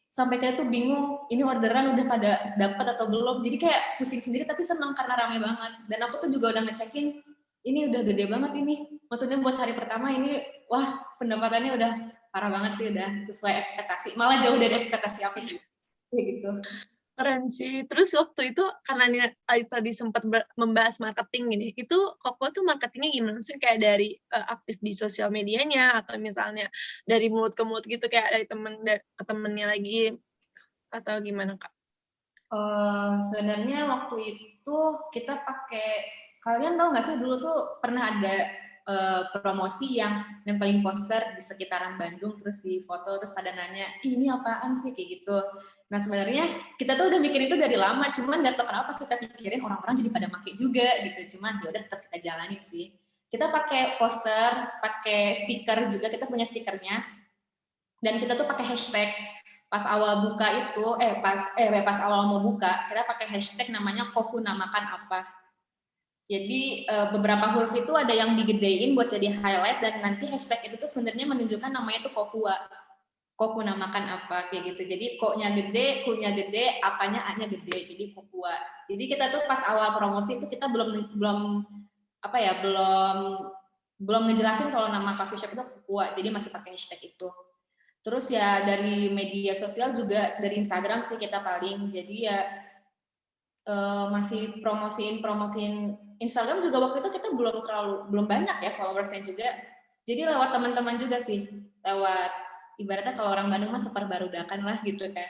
sampai kayak tuh bingung ini orderan udah pada dapat atau belum, jadi kayak pusing sendiri tapi senang karena rame banget. Dan aku tuh juga udah ngecekin ini udah gede banget ini, maksudnya buat hari pertama ini wah pendapatannya udah parah banget sih, udah sesuai ekspektasi, malah jauh dari ekspektasi aku sih kayak gitu. Keren sih. Terus waktu itu karena tadi sempat membahas marketing gini, itu Koko tuh marketingnya gimana? Maksudnya kayak dari aktif di sosial medianya atau misalnya dari mulut ke mulut gitu kayak dari temen ke temennya lagi atau gimana Kak? Sebenarnya waktu itu kita pakai, kalian tahu nggak sih dulu tuh pernah ada promosi yang nempelin poster di sekitaran Bandung terus di foto terus pada nanya ini apaan sih kayak gitu. Nah sebenarnya kita tuh udah mikir itu dari lama, cuman nggak tahu kenapa sih kita pikirin orang-orang jadi pada make juga gitu. Cuman ya udah tetap kita jalanin sih. Kita pakai poster, pakai stiker juga, kita punya stikernya. Dan kita tuh pakai hashtag. Pas awal buka itu, pas awal mau buka, kita pakai hashtag namanya Koku namakan apa. Jadi beberapa huruf itu ada yang digedein buat jadi highlight, dan nanti hashtag itu tuh sebenarnya menunjukkan namanya tuh Kokua. Koku namakan apa kayak gitu. Jadi ko-nya gede, ku-nya gede, apanya a-nya gede. Jadi Kokua. Jadi kita tuh pas awal promosi itu kita belum ngejelasin kalau nama coffee shop itu Kokua. Jadi masih pakai hashtag itu. Terus ya dari media sosial juga dari Instagram sih kita paling. Jadi ya masih promosiin Instagram juga waktu itu kita belum banyak ya followersnya juga. Jadi lewat teman-teman juga sih, lewat ibaratnya kalau orang Bandung mah seperbarudakan lah gitu kan.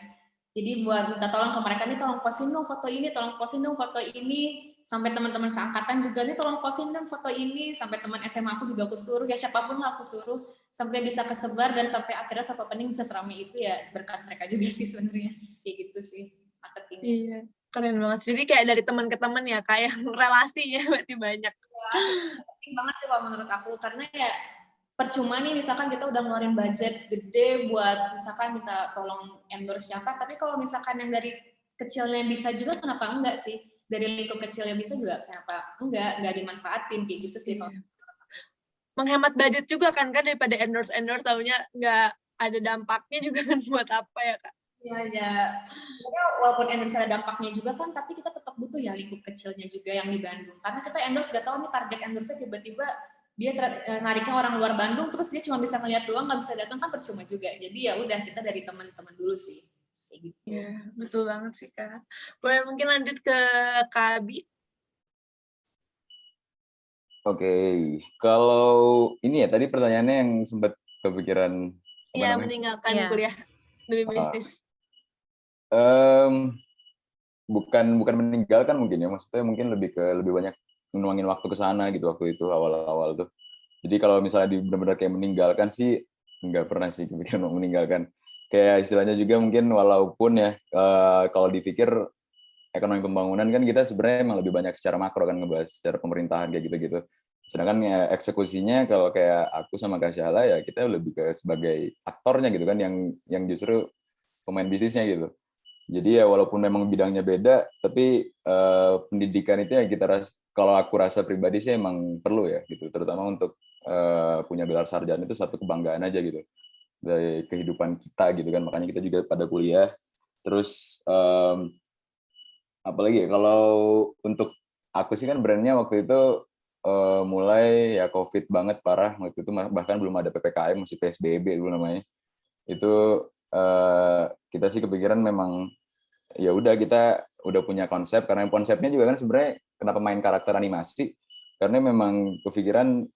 Jadi buat minta tolong ke mereka nih, tolong posting dong foto ini, tolong posting dong foto ini, sampai teman-teman seangkatan juga nih tolong posting dong foto ini, sampai teman SMA aku juga aku suruh, ya siapapun lah aku suruh, sampai bisa kesebar dan sampai akhirnya Soft Opening bisa seramai itu ya berkat mereka juga sih sebenarnya, kayak gitu sih marketing. Iya, keren banget. Jadi kayak dari teman ke teman ya, kayak relasinya berarti banyak. Ya, penting banget sih kalau menurut aku, karena ya percuma nih misalkan kita udah ngeluarin budget gede buat misalkan minta tolong endorse siapa, tapi kalau misalkan yang dari kecilnya bisa juga kenapa enggak sih, dari lingkup kecilnya bisa juga kenapa enggak dimanfaatin kayak gitu sih. Iya. Menghemat budget juga kan daripada endorse taunya nggak ada dampaknya juga kan buat apa ya Kak? Ya sebenarnya walaupun endorse ada dampaknya juga kan, tapi kita tetap butuh ya lingkup kecilnya juga yang di Bandung, karena kita endorse gak tahu nih target endorse tiba-tiba dia nariknya orang luar Bandung, terus dia cuma bisa ngeliat doang, nggak bisa datang kan percuma juga. Jadi ya udah kita dari teman-teman dulu sih, kayak gitu. Ya betul banget sih Kak. Boleh mungkin lanjut ke Kak Abi. Oke, kalau ini ya tadi pertanyaannya yang sempat kepikiran. Iya, meninggalkan kuliah demi bisnis. Bukan meninggalkan mungkin ya, maksudnya mungkin lebih banyak menuangin waktu ke sana gitu waktu itu awal-awal tuh. Jadi kalau misalnya benar-benar kayak meninggalkan sih nggak pernah sih kepikiran mau meninggalkan. Kayak istilahnya juga mungkin walaupun ya kalau dipikir ekonomi pembangunan kan kita sebenarnya emang lebih banyak secara makro kan ngebahas secara pemerintahan kayak gitu-gitu. Sedangkan ya eksekusinya kalau kayak aku sama Kak Syahla ya kita lebih ke sebagai aktornya gitu kan yang justru pemain bisnisnya gitu. Jadi ya walaupun memang bidangnya beda, tapi pendidikan itu ya kalau aku rasa pribadi sih emang perlu ya gitu, terutama untuk punya gelar sarjana itu satu kebanggaan aja gitu dari kehidupan kita gitu kan, makanya kita juga pada kuliah. Terus apalagi ya, kalau untuk aku sih kan brandnya waktu itu mulai ya COVID banget parah waktu itu, bahkan belum ada PPKM, masih PSBB dulu namanya. Itu kita sih kepikiran memang ya udah kita udah punya konsep, karena konsepnya juga kan sebenarnya kenapa main karakter animasi, karena memang kepikiran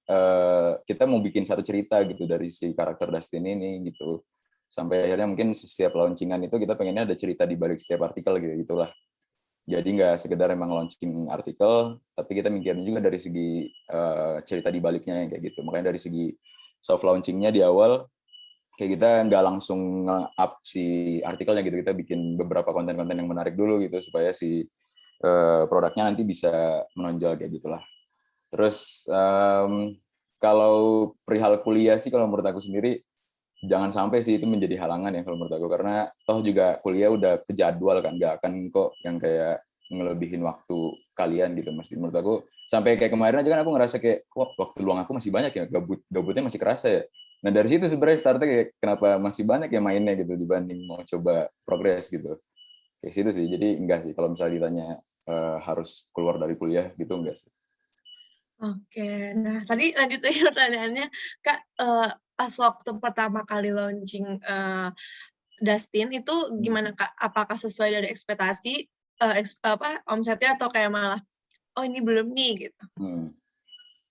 kita mau bikin satu cerita gitu dari si karakter Dustin ini gitu, sampai akhirnya mungkin setiap launcingan itu kita pengennya ada cerita di balik setiap artikel gitu gitulah. Jadi nggak sekedar emang launching artikel, tapi kita mikirin juga dari segi cerita di baliknya kayak gitu. Makanya dari segi soft launchingnya di awal kayak kita nggak langsung nge-up si artikelnya gitu, kita bikin beberapa konten-konten yang menarik dulu gitu supaya si produknya nanti bisa menonjol kayak gitulah. Terus kalau perihal kuliah sih kalau menurut aku sendiri jangan sampai sih itu menjadi halangan ya kalau menurut aku, karena toh juga kuliah udah kejadwal kan, nggak akan kok yang kayak ngelebihin waktu kalian gitu. Mas menurut aku sampai kayak kemarin aja kan aku ngerasa kayak waktu luang aku masih banyak ya, gabutnya masih kerasa ya. Nah dari situ sebenarnya startnya kayak kenapa masih banyak yang mainnya gitu dibanding mau coba progres gitu. Kayak situ sih. Jadi enggak sih kalau misalnya ditanya harus keluar dari kuliah gitu enggak sih. Oke, nah tadi lanjut lagi pertanyaannya, Kak, pas waktu pertama kali launching Dustin itu gimana, Kak? Apakah sesuai dari ekspektasi, omsetnya atau kayak malah, "Oh ini belum nih," gitu?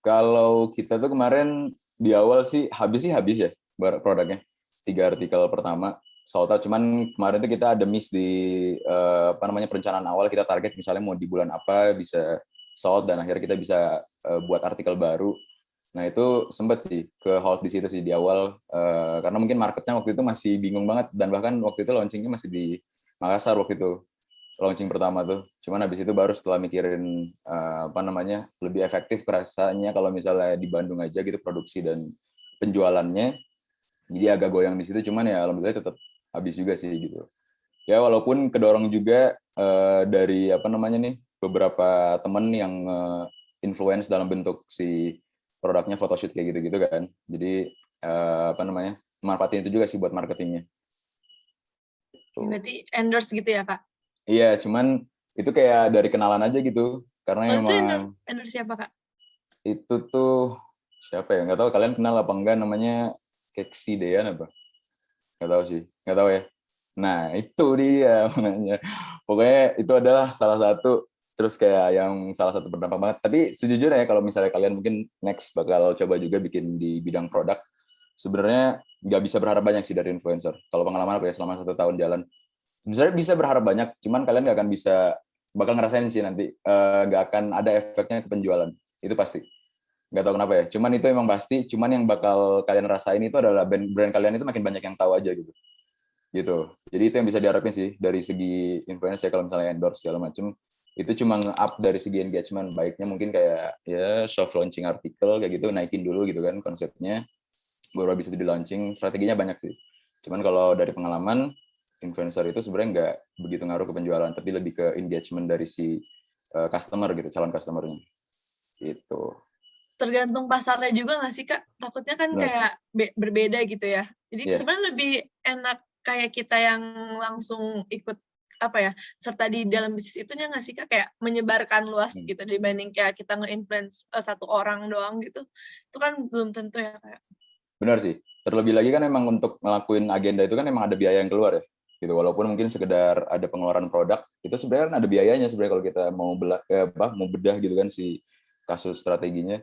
Kalau kita tuh kemarin di awal sih habis ya produknya. 3 artikel pertama sold out, cuman kemarin tuh kita ada miss di perencanaan awal. Kita target misalnya mau di bulan apa bisa sold dan akhirnya kita bisa buat artikel baru. Nah itu sempat sih ke hold di situ sih di awal karena mungkin marketnya waktu itu masih bingung banget dan bahkan waktu itu launchingnya masih di Makassar waktu itu launching pertama tuh. Cuman habis itu baru setelah mikirin lebih efektif rasanya kalau misalnya di Bandung aja gitu produksi dan penjualannya. Jadi agak goyang di situ, cuman ya alhamdulillah tetap habis juga sih gitu. Ya walaupun kedorong juga dari beberapa temen yang influence dalam bentuk si produknya photoshoot kayak gitu-gitu kan. Jadi manfaatin itu juga sih buat marketingnya. Berarti endorse gitu ya, Kak? Iya, cuman itu kayak dari kenalan aja gitu. Karena itu emang endorse siapa, Kak? itu tuh siapa ya? Nggak tahu kalian kenal apa enggak, namanya Keksi Dean apa? Nggak tahu sih, nggak tahu ya. Nah itu dia makanya. Pokoknya itu adalah salah satu, terus kayak yang salah satu berdampak banget. Tapi sejujurnya ya kalau misalnya kalian mungkin next bakal coba juga bikin di bidang produk, sebenarnya nggak bisa berharap banyak sih dari influencer. Kalau pengalaman aku ya selama 1 tahun jalan, sebenarnya bisa berharap banyak, cuman kalian nggak akan bisa, bakal ngerasain sih nanti nggak akan ada efeknya ke penjualan. Itu pasti. Nggak tahu kenapa ya. Cuman itu emang pasti. Cuman yang bakal kalian rasain itu adalah brand kalian itu makin banyak yang tahu aja gitu. Gitu. Jadi itu yang bisa diharapin sih dari segi influence ya, kalau misalnya endorse segala macam. Itu cuma nge-up dari segi engagement. Baiknya mungkin kayak ya soft launching artikel kayak gitu, naikin dulu gitu kan konsepnya. Baru bisa di launching. Strateginya banyak sih. Cuman kalau dari pengalaman, influencer itu sebenarnya nggak begitu ngaruh ke penjualan, tapi lebih ke engagement dari si customer gitu, calon customernya. Gitu. Tergantung pasarnya juga nggak sih, Kak? Takutnya kan kayak berbeda gitu ya. Jadi sebenarnya lebih enak kayak kita yang langsung ikut serta di dalam bisnis itunya nggak sih, Kak? Kayak menyebarkan luas gitu dibanding kayak kita nge-influence satu orang doang gitu. Itu kan belum tentu ya, Kak. Benar sih. Terlebih lagi kan emang untuk ngelakuin agenda itu kan emang ada biaya yang keluar ya. Gitu. Walaupun mungkin sekedar ada pengeluaran produk, itu sebenarnya kan ada biayanya sebenarnya kalau kita mau bedah gitu kan si kasus strateginya.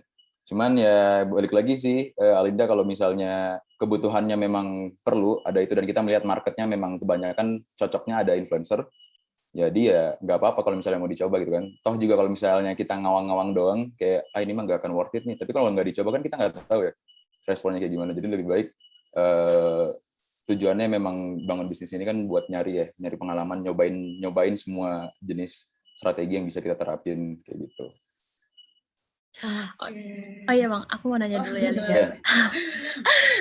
Cuman ya balik lagi sih Alinda, kalau misalnya kebutuhannya memang perlu ada itu dan kita melihat marketnya memang kebanyakan cocoknya ada influencer, jadi ya nggak apa-apa kalau misalnya mau dicoba gitu kan. Toh juga kalau misalnya kita ngawang-ngawang doang kayak ini mah nggak akan worth it nih, tapi kalau nggak dicoba kan kita nggak tahu ya responnya kayak gimana. Jadi lebih baik tujuannya memang bangun bisnis ini kan buat nyari pengalaman, nyobain semua jenis strategi yang bisa kita terapin kayak gitu. Oh iya Bang, aku mau nanya dulu ya Linda.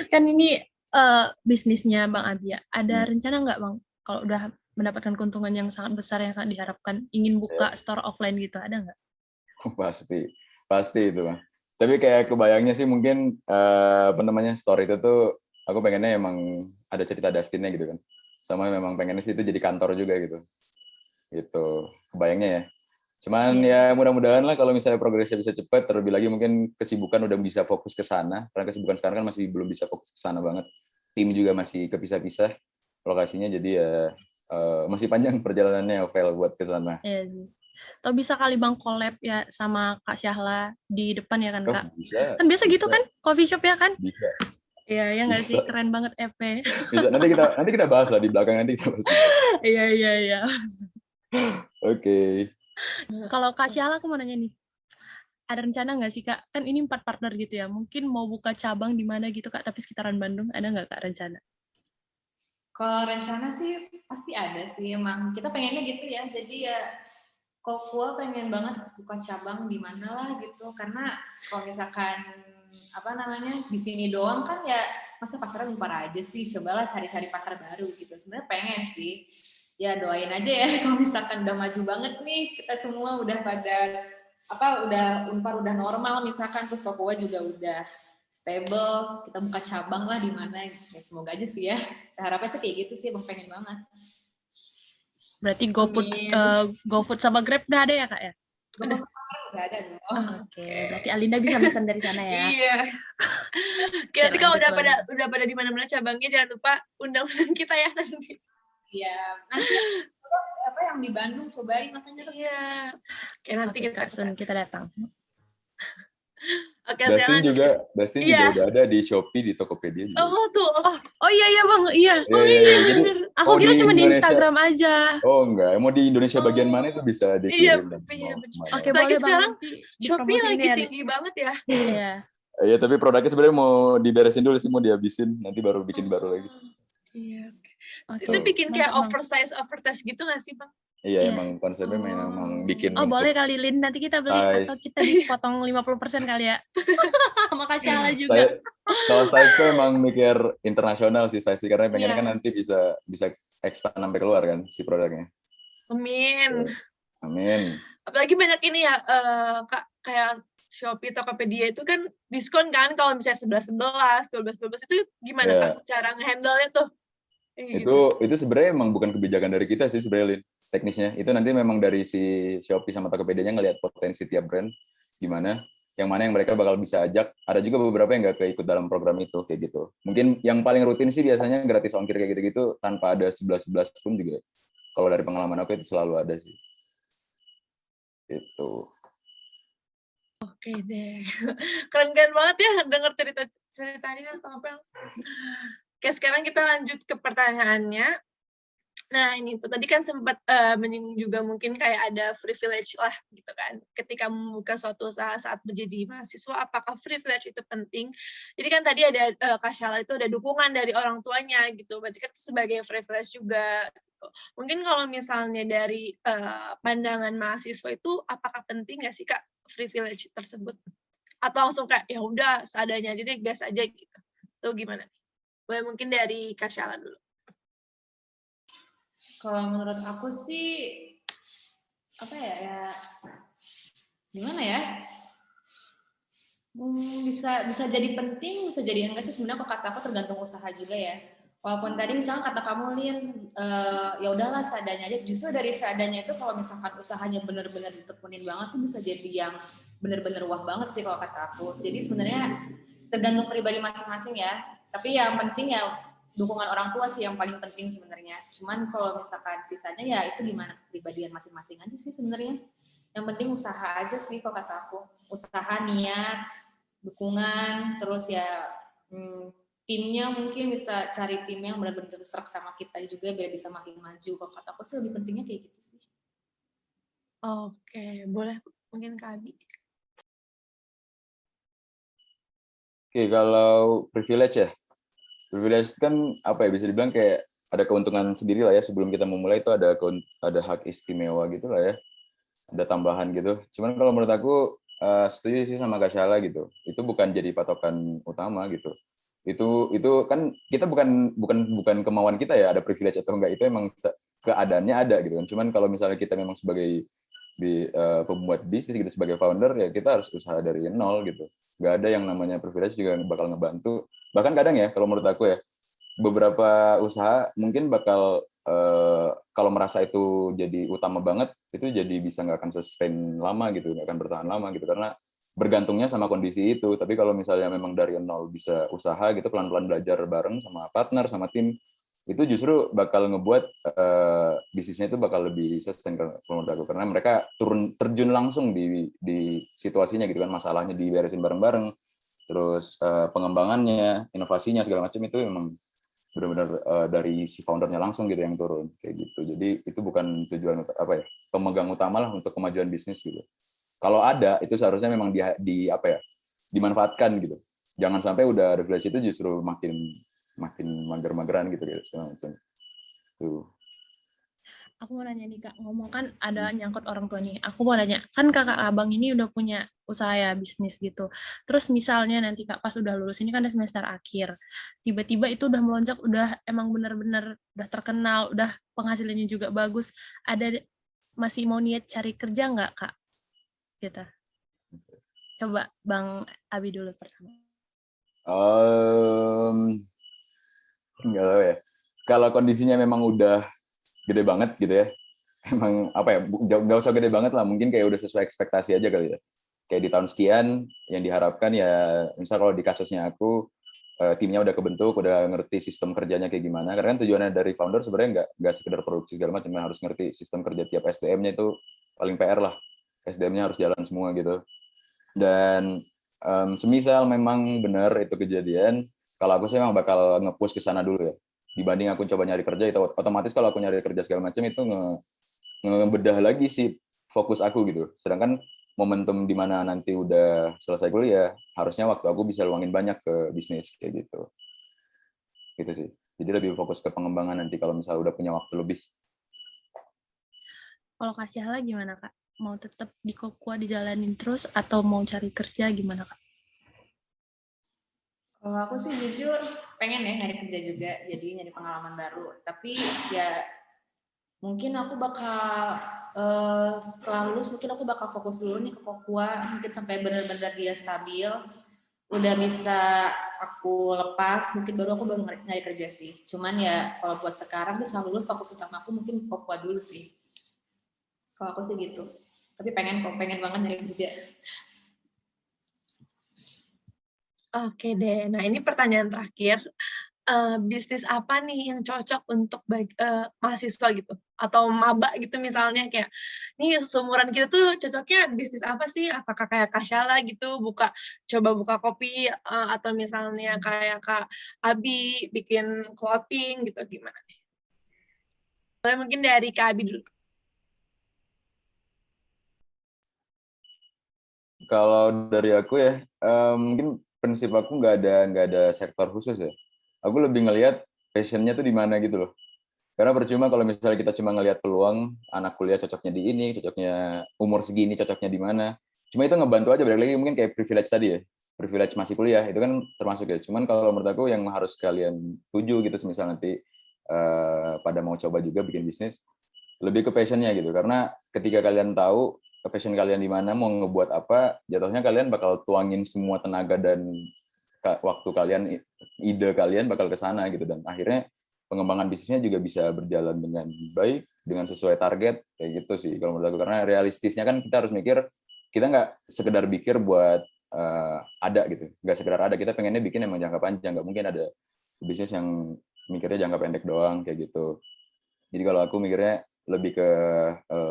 Kan ini bisnisnya Bang Abi ya. Ada rencana nggak Bang kalau udah mendapatkan keuntungan yang sangat besar yang sangat diharapkan, ingin buka store offline gitu, ada nggak? Pasti itu Bang. Tapi kayak kebayangnya sih mungkin store itu tuh aku pengennya emang ada cerita Dustinnya gitu kan. Sama memang pengennya sih itu jadi kantor juga gitu. Gitu. Kebayangnya ya. Cuman ya mudah-mudahan lah kalau misalnya progresnya bisa cepat, terlebih lagi mungkin kesibukan udah bisa fokus ke sana. Karena kesibukan sekarang kan masih belum bisa fokus ke sana banget. Tim juga masih kepisah-pisah lokasinya, jadi ya masih panjang perjalanannya Ovel buat ke sana. Iya sih. Atau bisa kali Bang collab ya sama Kak Syahla di depan ya kan Kak? Bisa, kan biasa gitu kan coffee shop ya kan? Bisa. Iya, ya nggak sih, keren banget EP. Bisa. Nanti kita bahas lah di belakang, nanti kita bahas. Iya. Oke. Kalau Kak Syahla aku mau nanya nih, ada rencana nggak sih Kak? Kan ini 4 partner gitu ya, mungkin mau buka cabang di mana gitu Kak, tapi sekitaran Bandung, ada nggak Kak rencana? Kalau rencana sih pasti ada sih, emang kita pengennya gitu ya. Jadi ya Kokua pengen banget buka cabang di mana lah gitu, karena kalau misalkan di sini doang kan ya masa pasarnya umpar aja sih, cobalah cari-cari pasar baru gitu. Sebenarnya pengen sih, ya doain aja ya kalau misalkan udah maju banget nih, kita semua udah pada udah Unpar udah normal misalkan, terus Kokua juga udah stable, kita buka cabang lah di mana. Ya semoga aja sih ya. Harapnya sih kayak gitu sih, Bang, pengen banget. Berarti GoFood sama Grab nggak ada ya Kak ya? GoFood sama Grab nggak ada dong. Oke, berarti Alinda bisa pesan dari sana ya. Iya. Oke, nanti kalau udah pada di mana-mana cabangnya, jangan lupa undang-undang kita ya nanti. Iya, nanti apa yang di Bandung cobain makanya terus. Iya. Oke, nanti kita datang. Oke, Dustin juga Iya. udah ada di Shopee, di Tokopedia juga. Oh, tuh. Oh iya Bang, iya. Iya. Jadi, aku kira cuma di Instagram aja. Oh enggak, mau di Indonesia bagian mana itu bisa dikirim. Iya. Oke, lagi boleh sekarang Bang. Shopee lagi tinggi banget ya. Iya. Iya, tapi produknya sebenarnya mau diberesin dulu sih, mau dihabisin, nanti baru bikin baru lagi. Iya. Oke. Itu bikin kayak oversize gitu nggak sih, Bang? Iya, emang konsepnya memang bikin. Oh, boleh kali Lin, nanti kita beli atau kita dipotong 50% kali ya. Makasih Syahla juga. Kalau size tuh emang mikir internasional sih size, karena pengen kan nanti bisa expand sampai keluar kan si produknya. Amin. Amin. Apalagi banyak ini ya, Kak, kayak Shopee, Tokopedia itu kan diskon kan kalau misalnya 11-11, 12-12 itu gimana Kak cara nge-handle-nya tuh? Itu sebenarnya emang bukan kebijakan dari kita sih sebenarnya, Lin. Teknisnya itu nanti memang dari si Shopee sama Tokopedia-nya ngelihat potensi tiap brand gimana, yang mana yang mereka bakal bisa ajak. Ada juga beberapa yang nggak keikut dalam program itu kayak gitu. Mungkin yang paling rutin sih biasanya gratis ongkir kayak gitu-gitu tanpa ada 11-11 pun juga. Kalau dari pengalaman aku itu selalu ada sih. Itu. Oke deh. Keren banget ya denger ceritanya Kak Apel. Oke, sekarang kita lanjut ke pertanyaannya. Nah, ini tuh tadi kan sempat menyinggung juga mungkin kayak ada privilege lah gitu kan. Ketika membuka suatu usaha saat menjadi mahasiswa, apakah privilege itu penting? Jadi kan tadi ada Kak Syahla itu ada dukungan dari orang tuanya gitu. Berarti kan itu sebagai privilege juga. Gitu. Mungkin kalau misalnya dari pandangan mahasiswa itu, apakah penting nggak sih Kak privilege tersebut? Atau langsung kayak ya udah seadanya aja deh, gas aja gitu. Itu gimana? Boleh mungkin dari Kak Syahla dulu. Kalau menurut aku sih apa ya gimana ya, bisa jadi penting, bisa jadi enggak sih sebenarnya. Kalau kata aku tergantung usaha juga ya. Walaupun tadi misalnya kata kamu Lin, ya udahlah seadanya aja. Justru dari seadanya itu kalau misalkan usahanya benar-benar ditekunin banget tuh bisa jadi yang benar-benar wah banget sih kalau kata aku. Jadi sebenarnya tergantung pribadi masing-masing ya. Tapi yang penting ya dukungan orang tua sih yang paling penting sebenarnya. Cuman kalau misalkan sisanya ya itu gimana kepribadian masing-masing aja sih sebenarnya. Yang penting usaha aja sih kalau kata aku. Usaha, niat, dukungan, terus ya timnya mungkin bisa cari tim yang benar-benar serak sama kita juga biar bisa makin maju. Kalau kata aku sih lebih pentingnya kayak gitu sih. Oke, boleh mungkin Kak Abi. Oke, kalau privilege ya. Privilege kan apa ya, bisa dibilang kayak ada keuntungan sendiri lah ya. Sebelum kita memulai itu ada hak istimewa gitu lah ya, ada tambahan gitu. Cuman kalau menurut aku setuju sih sama Kak Syahla gitu, itu bukan jadi patokan utama gitu. Itu kan kita bukan kemauan kita ya ada privilege atau enggak, itu emang keadaannya ada gitu kan. Cuman kalau misalnya kita memang sebagai pembuat bisnis gitu, sebagai founder ya kita harus usaha dari nol gitu. Nggak ada yang namanya privilege juga bakal ngebantu. Bahkan kadang ya kalau menurut aku ya, beberapa usaha mungkin bakal kalau merasa itu jadi utama banget, itu jadi bisa nggak akan sustain lama gitu, nggak akan bertahan lama gitu, karena bergantungnya sama kondisi itu. Tapi kalau misalnya memang dari nol bisa usaha gitu, pelan-pelan belajar bareng sama partner, sama tim, itu justru bakal ngebuat bisnisnya itu bakal lebih sustain kalau menurut aku, karena mereka terjun langsung di situasinya gitu kan, masalahnya diberesin bareng-bareng, terus pengembangannya, inovasinya segala macam itu memang benar-benar dari si foundernya langsung gitu yang turun kayak gitu. Jadi itu bukan tujuan apa ya, pemegang utama lah untuk kemajuan bisnis gitu. Kalau ada itu seharusnya memang di apa ya, dimanfaatkan gitu. Jangan sampai udah privilege itu justru makin mager-mageran gitu segala macam. Tuh. Aku mau nanya nih Kak, ngomong kan ada nyangkut orang tua nih. Aku mau nanya, kan kakak abang ini udah punya usaha ya, bisnis gitu. Terus misalnya nanti Kak pas udah lulus, ini kan udah semester akhir. Tiba-tiba itu udah melonjak, udah emang benar-benar udah terkenal, udah penghasilannya juga bagus. Masih mau niat cari kerja nggak Kak? Gitu. Coba Bang Abi dulu pertama. Enggak tahu ya. Kalau kondisinya memang udah gede banget gitu ya, emang apa ya, nggak usah gede banget lah, mungkin kayak udah sesuai ekspektasi aja kali ya. Kayak di tahun sekian yang diharapkan ya, misal kalau di kasusnya aku, timnya udah kebentuk, udah ngerti sistem kerjanya kayak gimana. Karena kan tujuannya dari founder sebenarnya nggak sekedar produksi segala macam, harus ngerti sistem kerja tiap SDM-nya itu paling PR lah. SDM-nya harus jalan semua gitu. Dan semisal memang benar itu kejadian, kalau aku sih memang bakal nge-push ke sana dulu ya. Dibanding aku coba nyari kerja, itu otomatis kalau aku nyari kerja segala macam itu ngebedah lagi sih fokus aku gitu. Sedangkan momentum di mana nanti udah selesai kuliah, harusnya waktu aku bisa luangin banyak ke bisnis kayak gitu. Gitu sih. Jadi lebih fokus ke pengembangan nanti kalau misalnya udah punya waktu lebih. Kalau Kak Syahla gimana Kak? Mau tetap di Kokua dijalanin terus atau mau cari kerja gimana Kak? Kalau aku sih jujur pengen ya nyari kerja juga, jadi nyari pengalaman baru. Tapi ya mungkin aku bakal setelah lulus mungkin aku bakal fokus dulu nih ke Kokua, mungkin sampai benar-benar dia stabil, udah bisa aku lepas, mungkin baru nyari kerja sih. Cuman ya kalau buat sekarang setelah lulus fokus utama aku mungkin Kokua dulu sih. Kalau aku sih gitu. Tapi pengen banget nyari kerja. Oke deh. Nah, ini pertanyaan terakhir. Bisnis apa nih yang cocok untuk mahasiswa gitu? Atau maba gitu misalnya kayak, nih seumuran kita tuh cocoknya bisnis apa sih? Apakah kayak Kak Syahla gitu, coba buka kopi, atau misalnya kayak Kak Abi bikin clothing gitu, gimana nih? Mungkin dari Kak Abi dulu. Kalau dari aku ya, mungkin prinsip aku nggak ada sektor khusus ya. Aku lebih ngelihat passionnya tuh di mana gitu loh. Karena percuma kalau misalnya kita cuma ngelihat peluang anak kuliah cocoknya di ini, cocoknya umur segini, cocoknya di mana. Cuma itu ngebantu aja, balik lagi mungkin kayak privilege tadi ya. Privilege masih kuliah itu kan termasuk ya. Cuman kalau menurut aku yang harus kalian tuju gitu, misal nanti pada mau coba juga bikin bisnis, lebih ke passionnya gitu. Karena ketika kalian tahu passion kalian di mana, mau ngebuat apa, jatuhnya kalian bakal tuangin semua tenaga dan waktu kalian, ide kalian bakal ke sana gitu, dan akhirnya pengembangan bisnisnya juga bisa berjalan dengan baik, dengan sesuai target kayak gitu sih kalau menurut aku. Karena realistisnya kan kita harus mikir, kita nggak sekedar pikir buat ada gitu, nggak sekedar ada, kita pengennya bikin emang jangka panjang, nggak mungkin ada bisnis yang mikirnya jangka pendek doang kayak gitu. Jadi kalau aku mikirnya lebih ke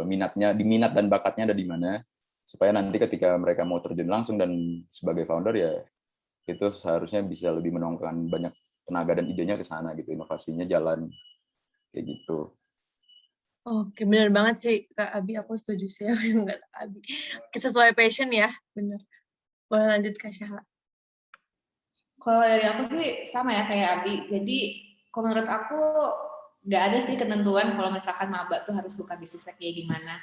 minat dan bakatnya ada di mana, supaya nanti ketika mereka mau terjun langsung dan sebagai founder ya itu seharusnya bisa lebih menuangkan banyak tenaga dan idenya ke sana gitu, inovasinya jalan kayak gitu. Oke, benar banget sih Kak Abi, aku setuju sih yang Kak Abi. Sesuai passion ya, benar. Boleh lanjut Kak Syahla. Kalau dari aku sih sama ya kayak Abi. Jadi kalau menurut aku nggak ada sih ketentuan kalau misalkan maba tuh harus buka bisnisnya kayak gimana,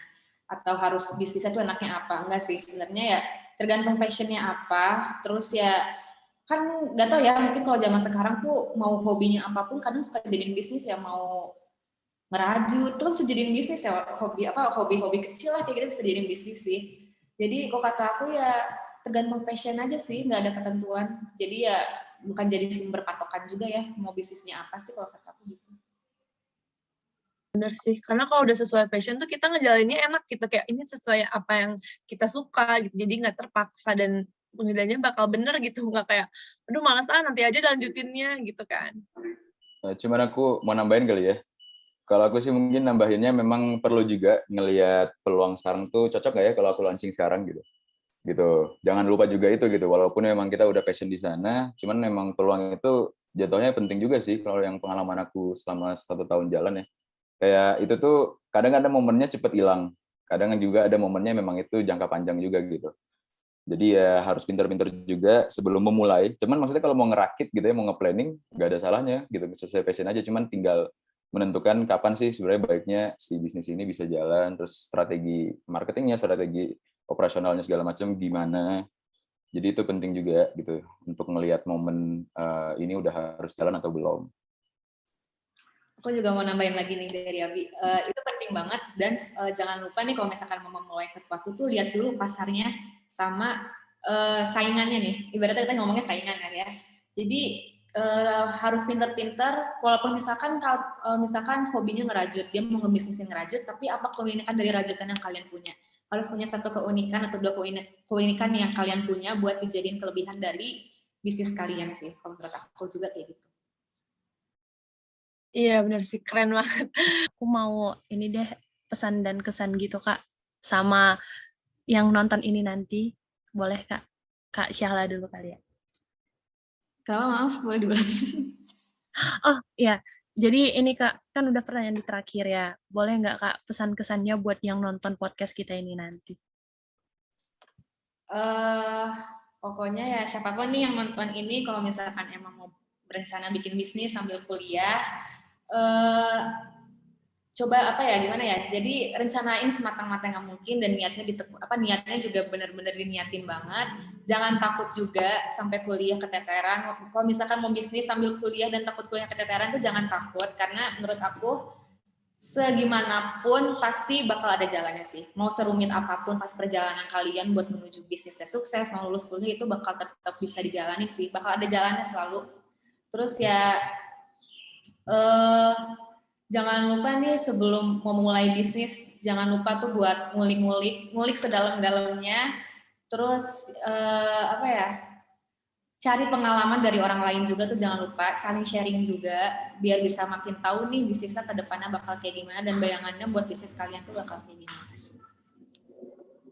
atau harus bisnisnya tuh enaknya apa. Enggak sih, sebenarnya ya tergantung passionnya apa. Terus ya kan nggak tahu ya, mungkin kalau zaman sekarang tuh mau hobinya apapun kadang suka jadiin bisnis ya. Mau ngerajut tuh bisa jadiin bisnis ya, hobi kecil lah kayak gitu bisa jadiin bisnis sih. Jadi kok kata aku ya tergantung passion aja sih, nggak ada ketentuan. Jadi ya bukan jadi sumber patokan juga ya mau bisnisnya apa sih kalau kata aku gitu. Bener sih, karena kalau udah sesuai passion tuh kita ngejalaninnya enak gitu, kayak ini sesuai apa yang kita suka gitu, jadi nggak terpaksa dan pengerjaannya bakal bener gitu, nggak kayak, aduh males nanti aja lanjutinnya gitu kan. Cuman aku mau nambahin kali ya, kalau aku sih mungkin nambahinnya memang perlu juga ngelihat peluang sekarang tuh cocok nggak ya kalau aku launching sekarang gitu. Jangan lupa juga itu gitu, walaupun memang kita udah passion di sana, cuman memang peluang itu jatuhnya penting juga sih. Kalau yang pengalaman aku selama 1 tahun jalan ya, kayak itu tuh kadang ada momennya cepet hilang, kadang juga ada momennya memang itu jangka panjang juga gitu. Jadi ya harus pintar-pintar juga sebelum memulai. Cuman maksudnya kalau mau ngerakit gitu ya, mau nge-planning, nggak ada salahnya gitu, sesuai passion aja. Cuman tinggal menentukan kapan sih sebenarnya baiknya si bisnis ini bisa jalan, terus strategi marketingnya, strategi operasionalnya segala macam gimana. Jadi itu penting juga gitu untuk melihat momen ini udah harus jalan atau belum. Aku juga mau nambahin lagi nih dari Abi. Itu penting banget dan jangan lupa nih kalau misalkan mau memulai sesuatu tuh lihat dulu pasarnya sama saingannya nih. Ibaratnya kita ngomongnya saingan kan ya. Jadi harus pintar-pintar, walaupun misalkan hobinya ngerajut, dia mau ngebisnisin ngerajut, tapi apa keunikan dari rajutan yang kalian punya? Harus punya satu keunikan atau dua keunikan yang kalian punya buat dijadiin kelebihan dari bisnis kalian sih. Kalau menurut aku juga kayak gitu. Iya benar sih, keren banget. Aku mau ini deh pesan dan kesan gitu Kak sama yang nonton ini nanti. Boleh Kak? Kak Syahla dulu kali ya. Kalau maaf, boleh diulang. Oh iya, jadi ini Kak, kan udah pertanyaan di terakhir ya. Boleh nggak Kak pesan-kesannya buat yang nonton podcast kita ini nanti? Pokoknya ya siapapun nih yang nonton ini, kalau misalkan emang mau berencana bikin bisnis sambil kuliah, coba gimana ya, jadi rencanain sematang-matangnya mungkin dan niatnya juga benar-benar diniatin banget. Jangan takut juga sampai kuliah keteteran. Kalau misalkan mau bisnis sambil kuliah dan takut kuliah keteteran tuh jangan takut, karena menurut aku segimanapun pasti bakal ada jalannya sih. Mau serumit apapun pas perjalanan kalian buat menuju bisnisnya sukses, mau lulus kuliah itu bakal tetap bisa dijalani sih, bakal ada jalannya selalu. Terus ya jangan lupa nih sebelum mau mulai bisnis, jangan lupa tuh buat ngulik sedalam-dalamnya. Terus cari pengalaman dari orang lain juga tuh, jangan lupa saling sharing juga biar bisa makin tahu nih bisnisnya ke depannya bakal kayak gimana dan bayangannya buat bisnis kalian tuh bakal kayak gimana.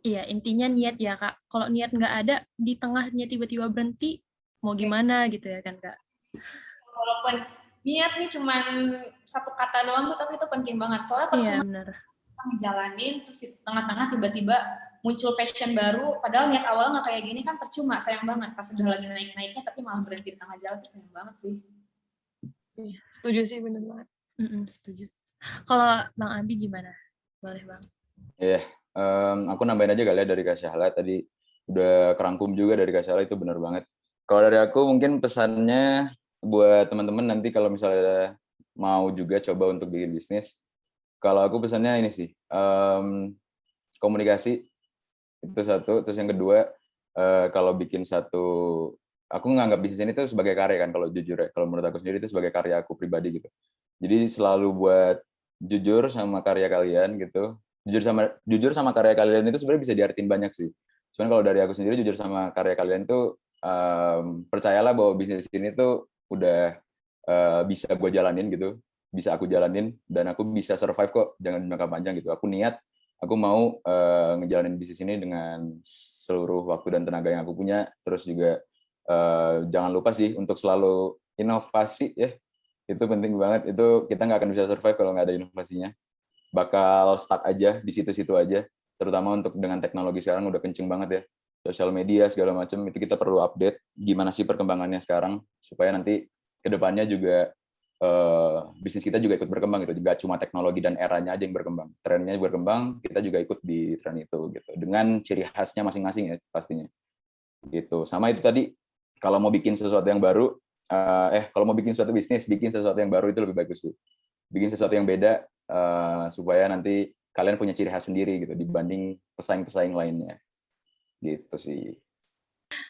Iya, intinya niat ya Kak. Kalau niat nggak ada, di tengahnya tiba-tiba berhenti, mau gimana gitu ya kan Kak? Walaupun niat nih cuman satu kata doang tuh, tapi itu penting banget. Soalnya percuma kita ngejalanin, terus di tengah-tengah tiba-tiba muncul passion baru, padahal niat awal nggak kayak gini kan percuma, sayang banget. Pas udah lagi naik-naiknya tapi malah berhenti di tengah jalan, terus sayang banget sih. Iya, setuju sih, bener banget. Setuju. Kalau Bang Abi gimana? Boleh Bang. Iya, aku nambahin aja kali ya dari Kak Syahla, tadi udah kerangkum juga dari Kak Syahla, itu benar banget. Kalau dari aku mungkin pesannya buat teman-teman nanti kalau misalnya mau juga coba untuk bikin bisnis, kalau aku pesannya ini sih, komunikasi itu satu, terus yang kedua, kalau bikin satu, aku nganggap bisnis ini tuh sebagai karya kan, kalau jujur ya, kalau menurut aku sendiri itu sebagai karya aku pribadi gitu. Jadi selalu buat jujur sama karya kalian gitu. Jujur sama karya kalian itu sebenarnya bisa diartin banyak sih. Cuman kalau dari aku sendiri jujur sama karya kalian tuh, percayalah bahwa bisnis ini tuh udah bisa gue jalanin gitu, bisa aku jalanin dan aku bisa survive kok, jangan jangka panjang gitu. Aku niat, aku mau ngejalanin bisnis ini dengan seluruh waktu dan tenaga yang aku punya. Terus juga jangan lupa sih untuk selalu inovasi ya, itu penting banget. Itu kita nggak akan bisa survive kalau nggak ada inovasinya, bakal stuck aja di situ-situ aja. Terutama untuk dengan teknologi sekarang udah kenceng banget ya, sosial media segala macam, itu kita perlu update gimana sih perkembangannya sekarang, supaya nanti kedepannya juga bisnis kita juga ikut berkembang gitu. Juga cuma teknologi dan eranya aja yang berkembang, trennya berkembang, kita juga ikut di tren itu gitu, dengan ciri khasnya masing-masing ya pastinya gitu. Sama itu tadi, kalau mau bikin sesuatu yang baru, kalau mau bikin suatu bisnis, bikin sesuatu yang baru itu lebih bagus tuh. Bikin sesuatu yang beda, supaya nanti kalian punya ciri khas sendiri gitu dibanding pesaing-pesaing lainnya. Gitu sih.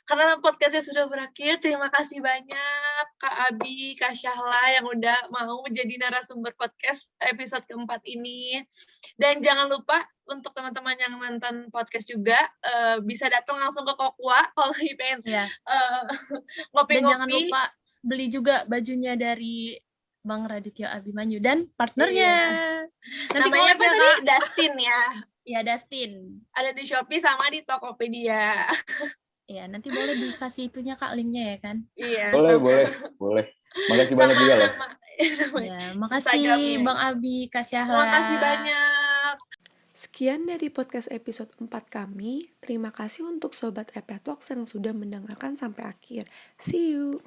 Karena podcastnya sudah berakhir, terima kasih banyak Kak Abi, Kak Syahla yang udah mau menjadi narasumber podcast episode keempat ini. Dan jangan lupa untuk teman-teman yang nonton podcast juga bisa datang langsung ke Kokua kalau lagi pengen ngopi-ngopi. Dan jangan lupa beli juga bajunya dari Bang Radityo Abimanyu dan partnernya. Iya. Nanti namanya apa ya, tadi? Kak? Dustin ya. Ya, Dustin. Ada di Shopee sama di Tokopedia. Ya, nanti boleh dikasih itunya Kak linknya ya kan? Iya. Boleh. Makasih banyak juga loh. Ya, makasih Bang Abi, Kak Syahla. Makasih banyak. Sekian dari podcast episode 4 kami. Terima kasih untuk Sobat Epetalks yang sudah mendengarkan sampai akhir. See you!